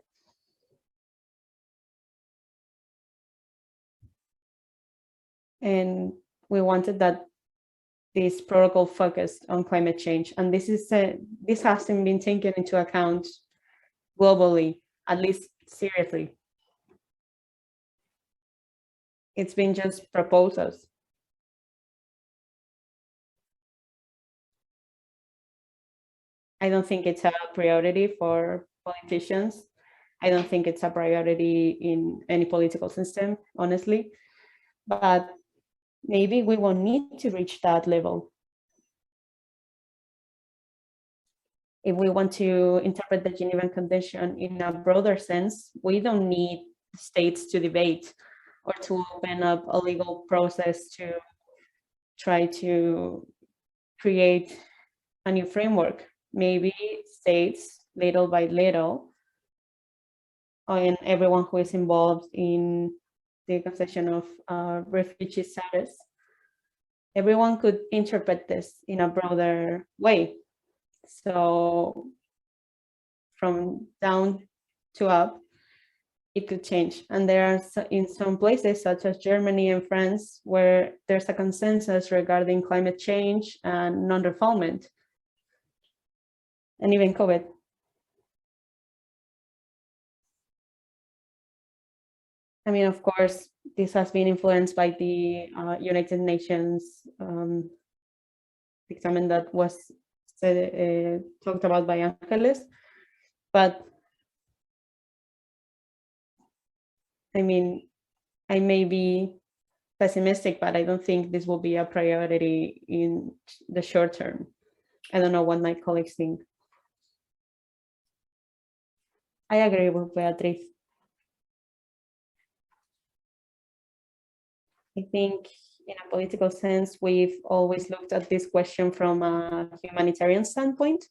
And we wanted that this protocol focused on climate change. And this hasn't been taken into account globally, at least seriously. It's been just proposals. I don't think it's a priority for politicians. I don't think it's a priority in any political system, honestly. But maybe we won't need to reach that level. If we want to interpret the Geneva Convention in a broader sense, we don't need states to debate or to open up a legal process to try to create a new framework. Maybe states, little by little, and everyone who is involved in the concession of refugee status, everyone could interpret this in a broader way. So from down to up, it could change. And there are in some places, such as Germany and France, where there's a consensus regarding climate change and non-refoulement, and even COVID. I mean, of course, this has been influenced by the United Nations examen that was talked about by Angeles, but I mean, I may be pessimistic, but I don't think this will be a priority in the short term. I don't know what my colleagues think. I agree with Beatriz. I think in a political sense, we've always looked at this question from a humanitarian standpoint,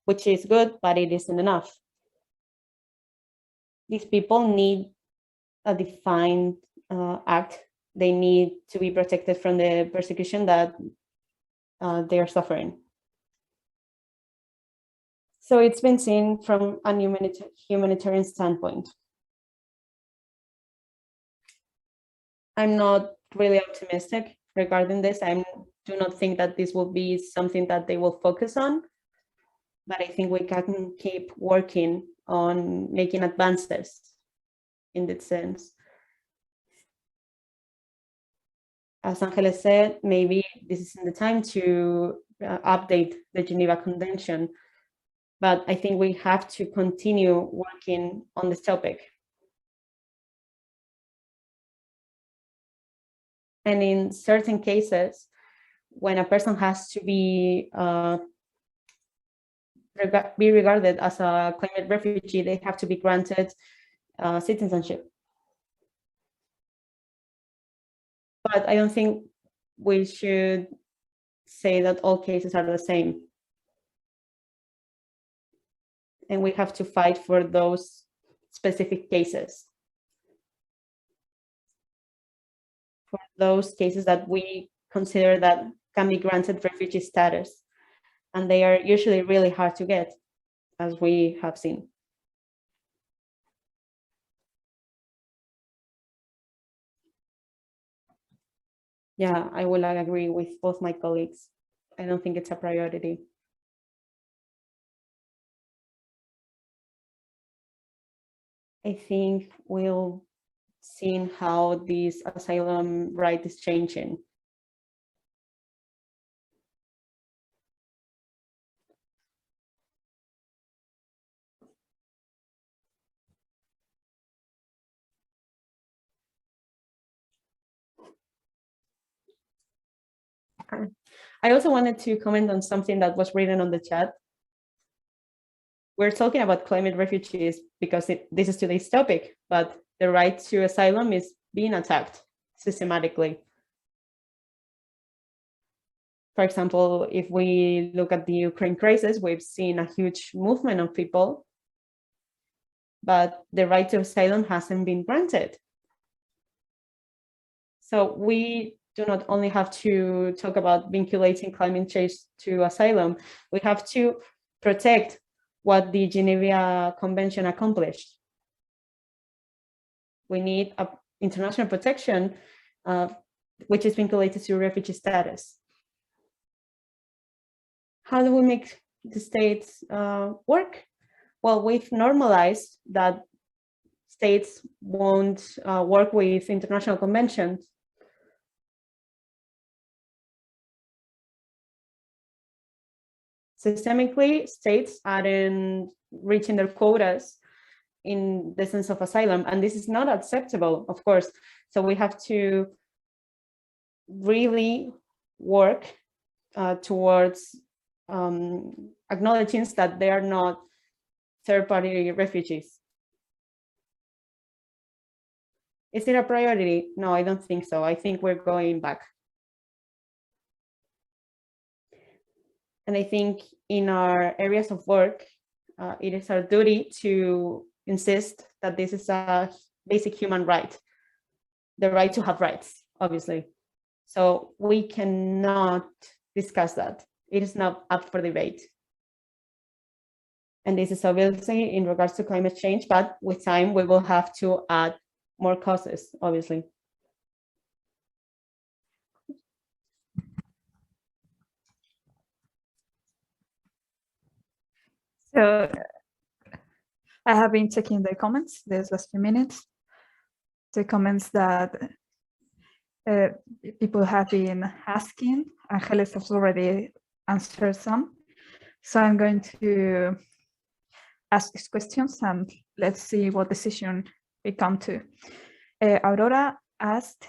which is good, but it isn't enough. These people need a defined act. They need to be protected from the persecution that they are suffering. So it's been seen from a humanitarian standpoint. I'm not really optimistic regarding this. I do not think that this will be something that they will focus on, but I think we can keep working on making advances in that sense. As Angeles said, maybe this isn't the time to update the Geneva Convention, but I think we have to continue working on this topic. And in certain cases, when a person has to be regarded as a climate refugee, they have to be granted citizenship. But I don't think we should say that all cases are the same. And we have to fight for those specific cases. For those cases that we consider that can be granted refugee status. And they are usually really hard to get, as we have seen. Yeah, I will agree with both my colleagues. I don't think it's a priority. I think we'll see how this asylum right is changing. I also wanted to comment on something that was written on the chat. We're talking about climate refugees because this is today's topic, but the right to asylum is being attacked systematically. For example, if we look at the Ukraine crisis, we've seen a huge movement of people, but the right to asylum hasn't been granted. So we do not only have to talk about vinculating climate change to asylum, we have to protect what the Geneva Convention accomplished. We need international protection, which is vinculated to refugee status. How do we make the states work? Well, we've normalized that states won't work with international conventions. Systemically, states aren't reaching their quotas in the sense of asylum, and this is not acceptable, of course. So we have to really work towards acknowledging that they are not third-party refugees. Is it a priority? No, I don't think so. I think we're going back. And I think in our areas of work, it is our duty to insist that this is a basic human right, the right to have rights, obviously. So we cannot discuss that. It is not up for debate. And this is obviously in regards to climate change, but with time we will have to add more causes, obviously. So I have been checking the comments these last few minutes, the comments that people have been asking. Angeles has already answered some. So I'm going to ask these questions and let's see what decision we come to. Aurora asked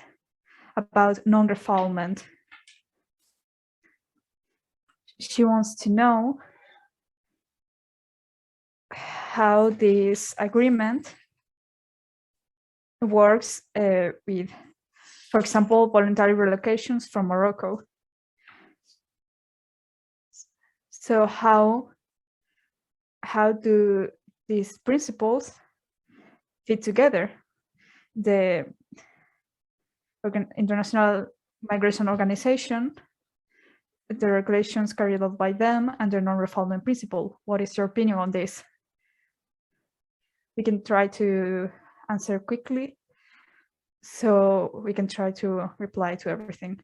about non-refoulement. She wants to know how this agreement works with, for example, voluntary relocations from Morocco. So how do these principles fit together? The International Migration Organization, the regulations carried out by them, and the non-refoulement principle. What is your opinion on this? We can try to answer quickly, so we can try to reply to everything.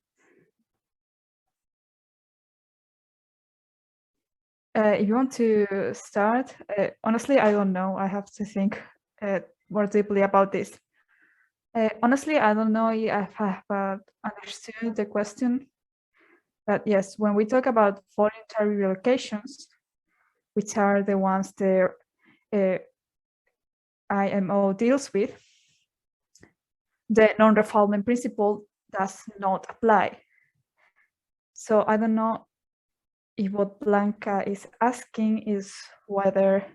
If you want to start, honestly, I don't know. I have to think more deeply about this. Honestly, I don't know if I have understood the question. But yes, when we talk about voluntary relocations, which are the ones the IMO deals with, the non-refoulement principle does not apply. So I don't know if what Blanca is asking is whether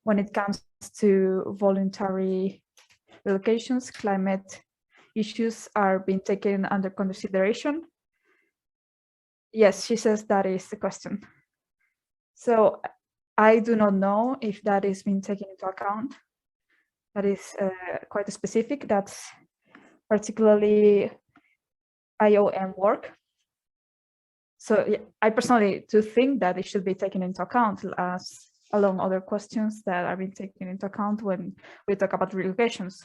when it comes to voluntary relocations, climate issues are being taken under consideration. Yes, she says that is the question. So I do not know if that is being taken into account. That is quite specific. That's particularly IOM work. So yeah, I personally do think that it should be taken into account as along other questions that are being taken into account when we talk about relocations.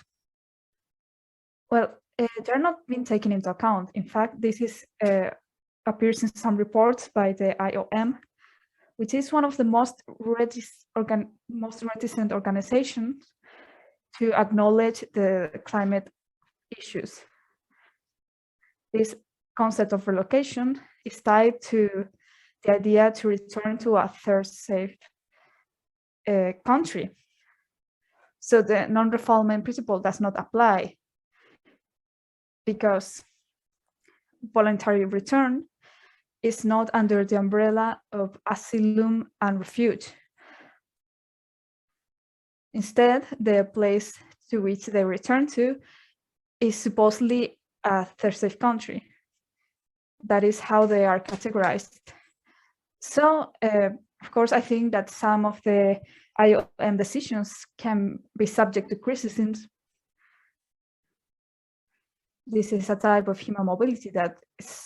Well, they're not being taken into account. In fact, this is appears in some reports by the IOM, which is one of the most reticent organizations to acknowledge the climate issues. This concept of relocation is tied to the idea to return to a third safe country. So the non-refoulement principle does not apply because voluntary return is not under the umbrella of asylum and refuge. Instead, the place to which they return to is supposedly a third safe country. That is how they are categorized. So, of course, I think that some of the IOM decisions can be subject to criticism. This is a type of human mobility that is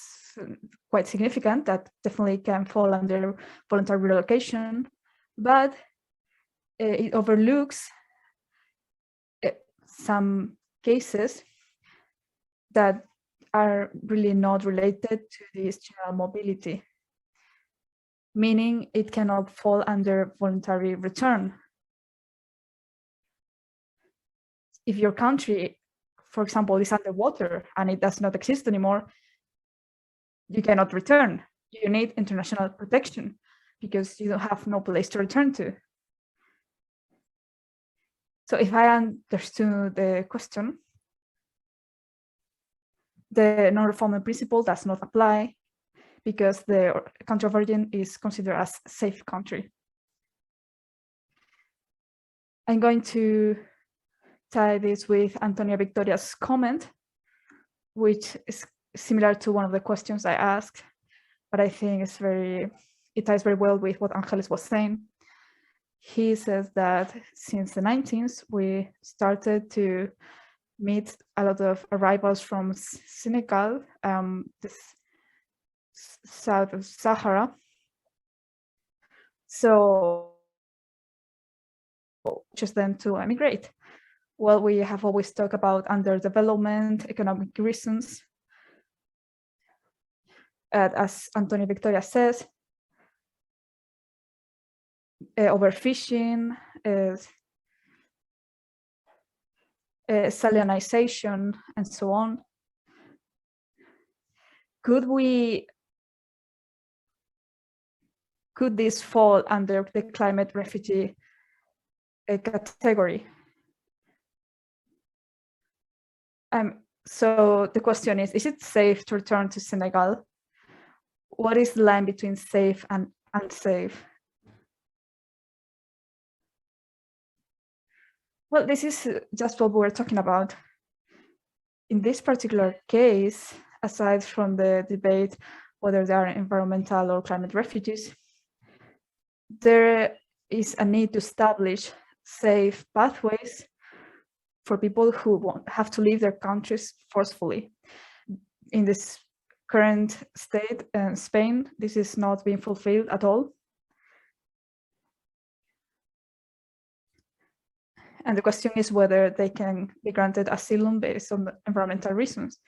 quite significant, that definitely can fall under voluntary relocation, but it overlooks some cases that are really not related to this general mobility, meaning it cannot fall under voluntary return. If your country, for example, is underwater and it does not exist anymore, you cannot return. You need international protection because you don't have no place to return to. So if I understood the question, the non-refoulement principle does not apply because the country of origin is considered as safe country. I'm going to tie this with Antonia Victoria's comment, which is similar to one of the questions I asked, but I think it ties very well with what Angeles was saying. He says that since the 19th, we started to meet a lot of arrivals from Senegal, this south of Sahara. So just them to emigrate. Well, we have always talked about underdevelopment, economic reasons. As Antonia Victoria says, overfishing, salinization, and so on. Could this fall under the climate refugee category? So the question is it safe to return to Senegal? What is the line between safe and unsafe? Well, this is just what we're talking about. In this particular case, aside from the debate whether they are environmental or climate refugees, there is a need to establish safe pathways for people who have to leave their countries forcefully. In this current state in Spain, this is not being fulfilled at all. And the question is whether they can be granted asylum based on environmental reasons.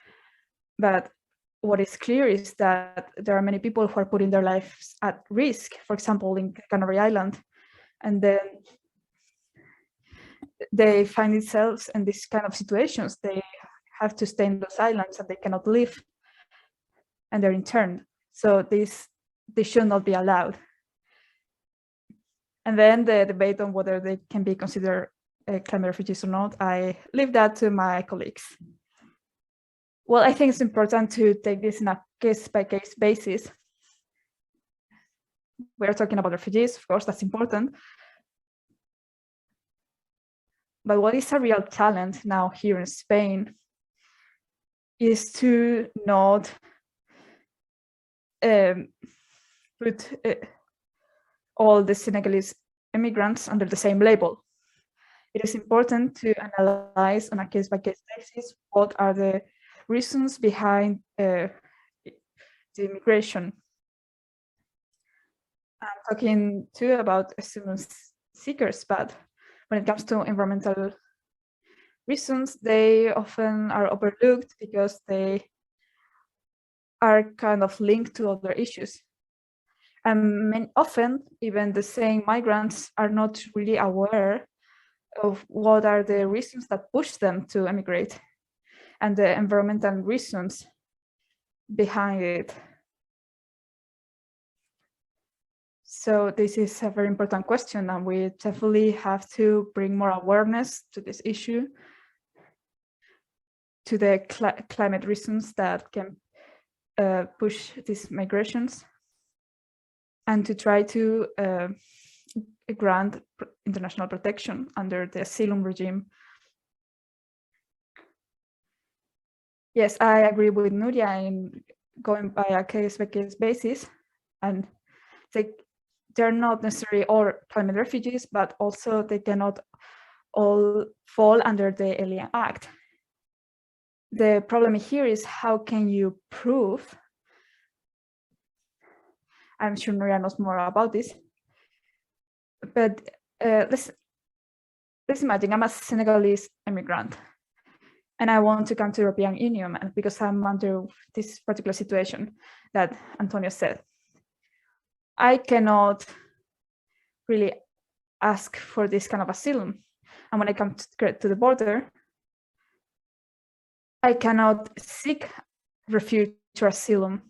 But what is clear is that there are many people who are putting their lives at risk, for example, in Canary Island, and then they find themselves in these kind of situations. They have to stay in those islands and they cannot leave, and they're interned. So this should not be allowed. And then the debate on whether they can be considered climate refugees or not, I leave that to my colleagues. Well, I think it's important to take this in a case-by-case basis. We're talking about refugees, of course, that's important. But what is a real challenge now here in Spain is to not put all the Senegalese immigrants under the same label. It is important to analyze on a case-by-case basis what are the reasons behind the immigration. I'm talking too about asylum seekers, but when it comes to environmental reasons, they often are overlooked because they are kind of linked to other issues. And often, even the same migrants are not really aware of what are the reasons that push them to emigrate and the environmental reasons behind it. So this is a very important question, and we definitely have to bring more awareness to this issue, to the climate reasons that can push these migrations, and to try to grant international protection under the asylum regime. Yes, I agree with Nuria in going by a case-by-case basis, and they're not necessarily all climate refugees, but also they cannot all fall under the Alien Act. The problem here is how can you prove? I'm sure Nuria knows more about this, but let's imagine I'm a Senegalese immigrant and I want to come to European Union because I'm under this particular situation that Antonio said. I cannot really ask for this kind of asylum. And when I come to the border, I cannot seek refuge or asylum.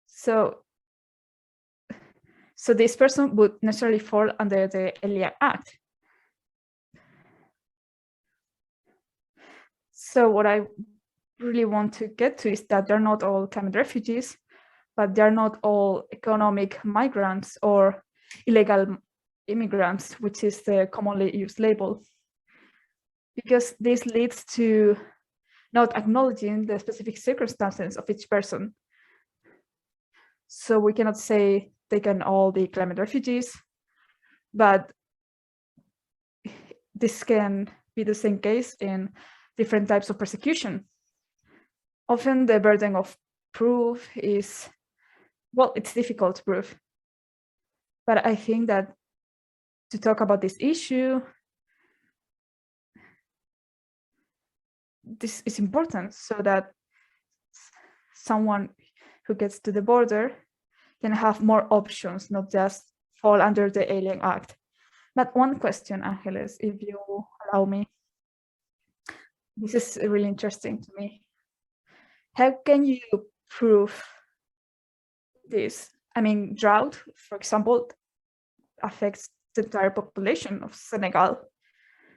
So this person would necessarily fall under the Alien Act. So what I really want to get to is that they're not all climate refugees, but they're not all economic migrants or illegal immigrants, which is the commonly used label. Because this leads to not acknowledging the specific circumstances of each person. So we cannot say they can all be climate refugees, but this can be the same case in different types of persecution. Often the burden of proof is, well, it's difficult to prove. But I think that to talk about this issue, this is important so that someone who gets to the border can have more options, not just fall under the Alien Act. But one question, Angeles, if you allow me. This is really interesting to me. How can you prove this? I mean, drought, for example, affects the entire population of Senegal.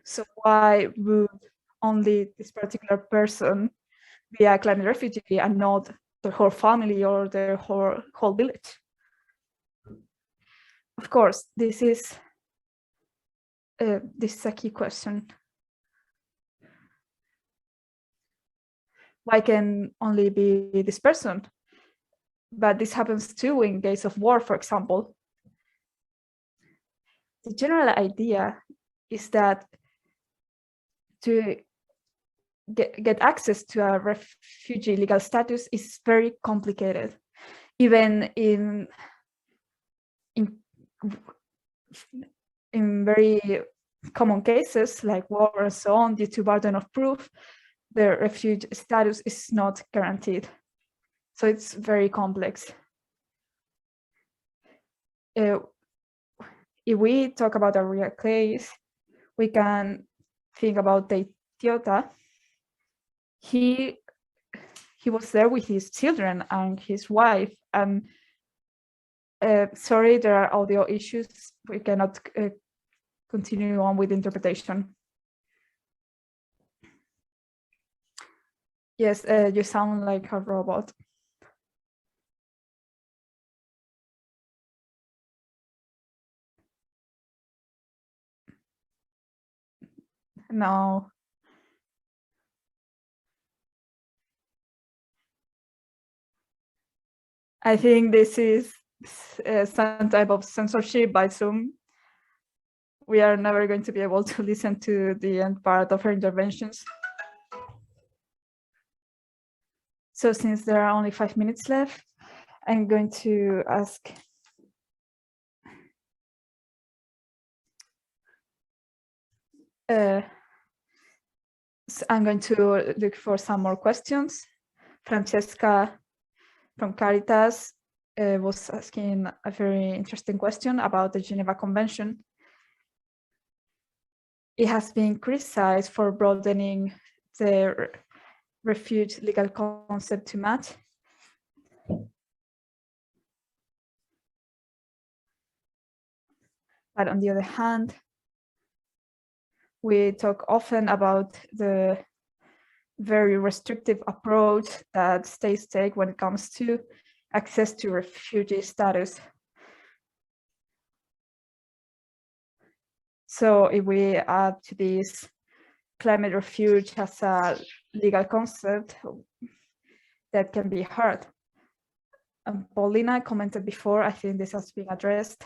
So why would only this particular person be a climate refugee and not the whole family or the whole village? Of course, this is a key question. Why can only be this person? But this happens too in case of war, for example. The general idea is that to get access to a refugee legal status is very complicated. Even in very common cases like war and so on, due to burden of proof, the refugee status is not guaranteed. So it's very complex. If we talk about a real case, we can think about the Tiota. He was there with his children and his wife, and sorry, there are audio issues. We cannot continue on with interpretation. Yes, you sound like a robot. No. I think this is some type of censorship by Zoom. We are never going to be able to listen to the end part of her interventions. So since there are only 5 minutes left, I'm going to ask I'm going to look for some more questions. Francesca from Caritas was asking a very interesting question about the Geneva Convention. It has been criticized for broadening the refugee legal concept too much. But on the other hand, we talk often about the very restrictive approach that states take when it comes to access to refugee status. So if we add to this climate refuge as a legal concept that can be hard. Paulina commented before, I think this has been addressed.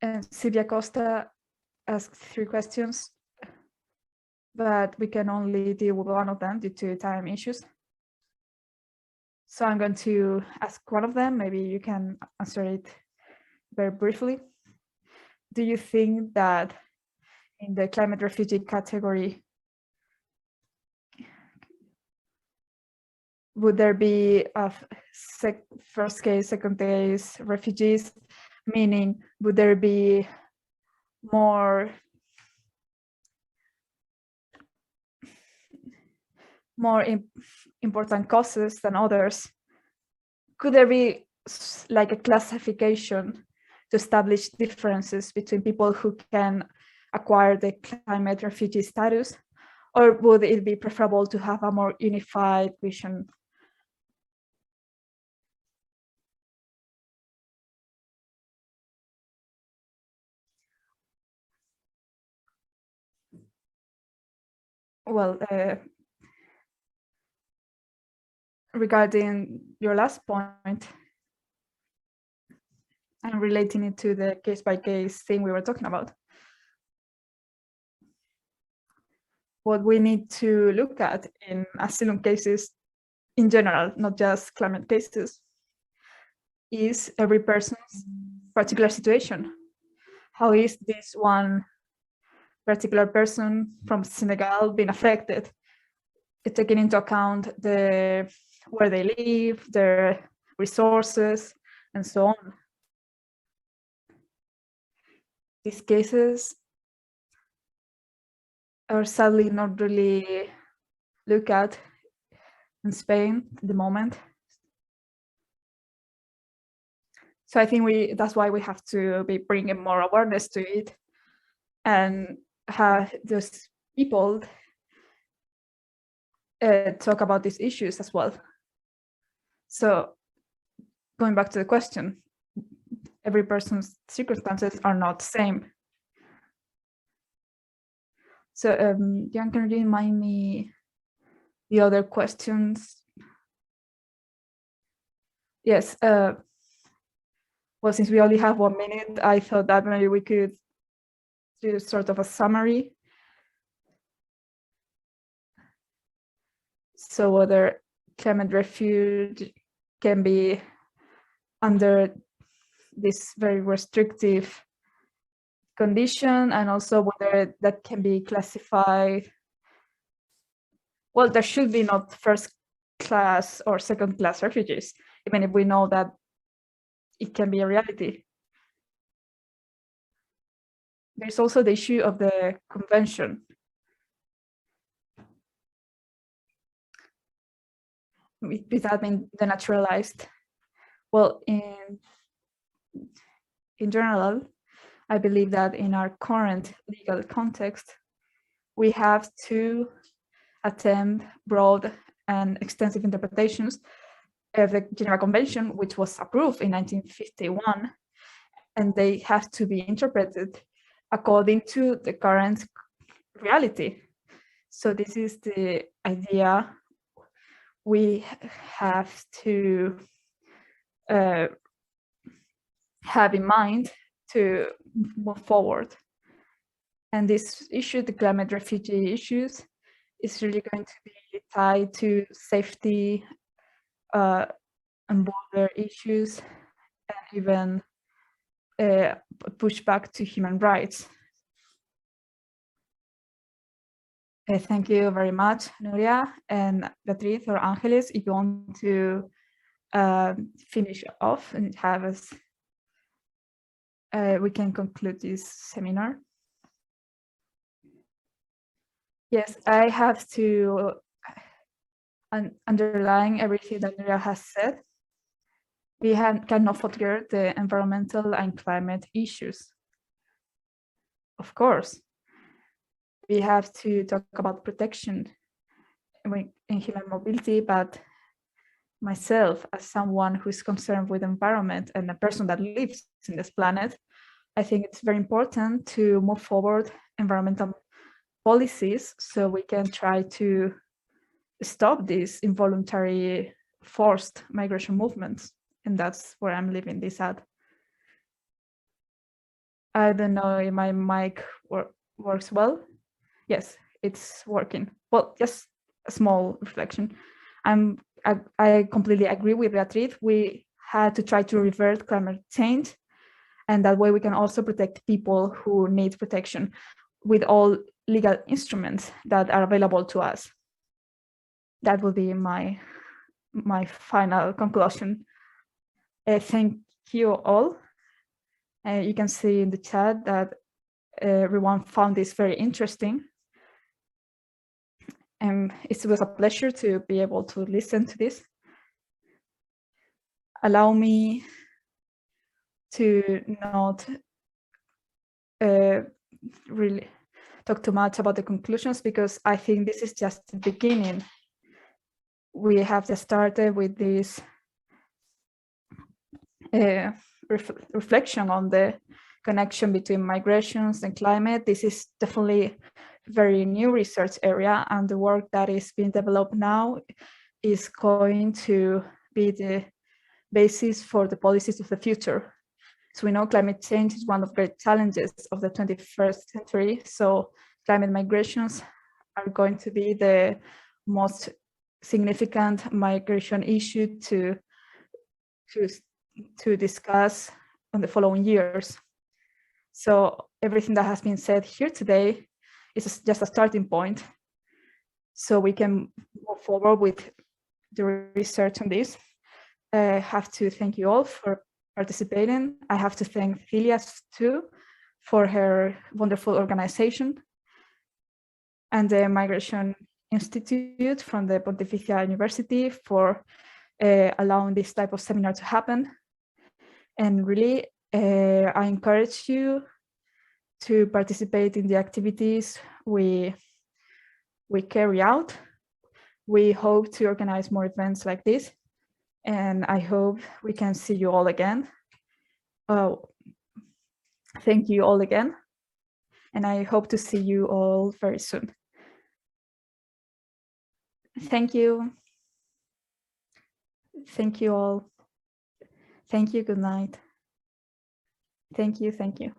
And Silvia Costa asked 3 questions, but we can only deal with one of them due to time issues. So I'm going to ask one of them, maybe you can answer it very briefly. Do you think that in the climate refugee category, would there be a first case, second case refugees? Meaning, would there be more important causes than others? Could there be like a classification to establish differences between people who can acquire the climate refugee status? Or would it be preferable to have a more unified vision? Well, regarding your last point, and relating it to the case-by-case thing we were talking about, what we need to look at in asylum cases in general, not just climate cases, is every person's particular situation. How is this one particular person from Senegal being affected? Taking into account where they live, their resources, and so on. These cases are sadly not really looked at in Spain at the moment. So I think that's why we have to be bringing more awareness to it and have those people talk about these issues as well. So going back to the question, every person's circumstances are not the same. So Jan, can you remind me the other questions? Yes, well, since we only have 1 minute, I thought that maybe we could do sort of a summary. So whether climate refuge can be under this very restrictive condition, and also whether that can be classified. Well, there should be not first class or second class refugees, even if we know that it can be a reality. There's also the issue of the convention. Does that mean denaturalized? Well, in general, I believe that in our current legal context, we have to attempt broad and extensive interpretations of the Geneva Convention, which was approved in 1951, and they have to be interpreted according to the current reality. So this is the idea we have to have in mind to move forward. And this issue, the climate refugee issues, is really going to be tied to safety and border issues, and even pushback to human rights. Thank you very much, Nuria and Beatriz or Angeles. If you want to finish off and have us, we can conclude this seminar. Yes, I have to underline everything that Nuria has said. We cannot forget the environmental and climate issues. Of course, we have to talk about protection in human mobility, but myself, as someone who is concerned with environment and a person that lives in this planet, I think it's very important to move forward environmental policies so we can try to stop these involuntary forced migration movements. And that's where I'm leaving this at. I don't know if my mic works well. Yes, it's working. Well, just a small reflection. I completely agree with Beatriz. We had to try to revert climate change, and that way we can also protect people who need protection with all legal instruments that are available to us. That will be my final conclusion. Thank you all. You can see in the chat that everyone found this very interesting. And it was a pleasure to be able to listen to this. Allow me to not really talk too much about the conclusions, because I think this is just the beginning. We have just started with this reflection on the connection between migrations and climate. This is definitely very new research area, and the work that is being developed now is going to be the basis for the policies of the future. So we know climate change is one of the great challenges of the 21st century. So climate migrations are going to be the most significant migration issue to discuss in the following years. So everything that has been said here today is just a starting point, so we can move forward with the research on this. I have to thank you all for participating. I have to thank Celia's too for her wonderful organization, and the Migration Institute from the Pontificia University for allowing this type of seminar to happen. And really, I encourage you to participate in the activities we carry out. We hope to organize more events like this, and I hope we can see you all again. Thank you all again, and I hope to see you all very soon. Thank you. Thank you all. Thank you. Good night. Thank you. Thank you.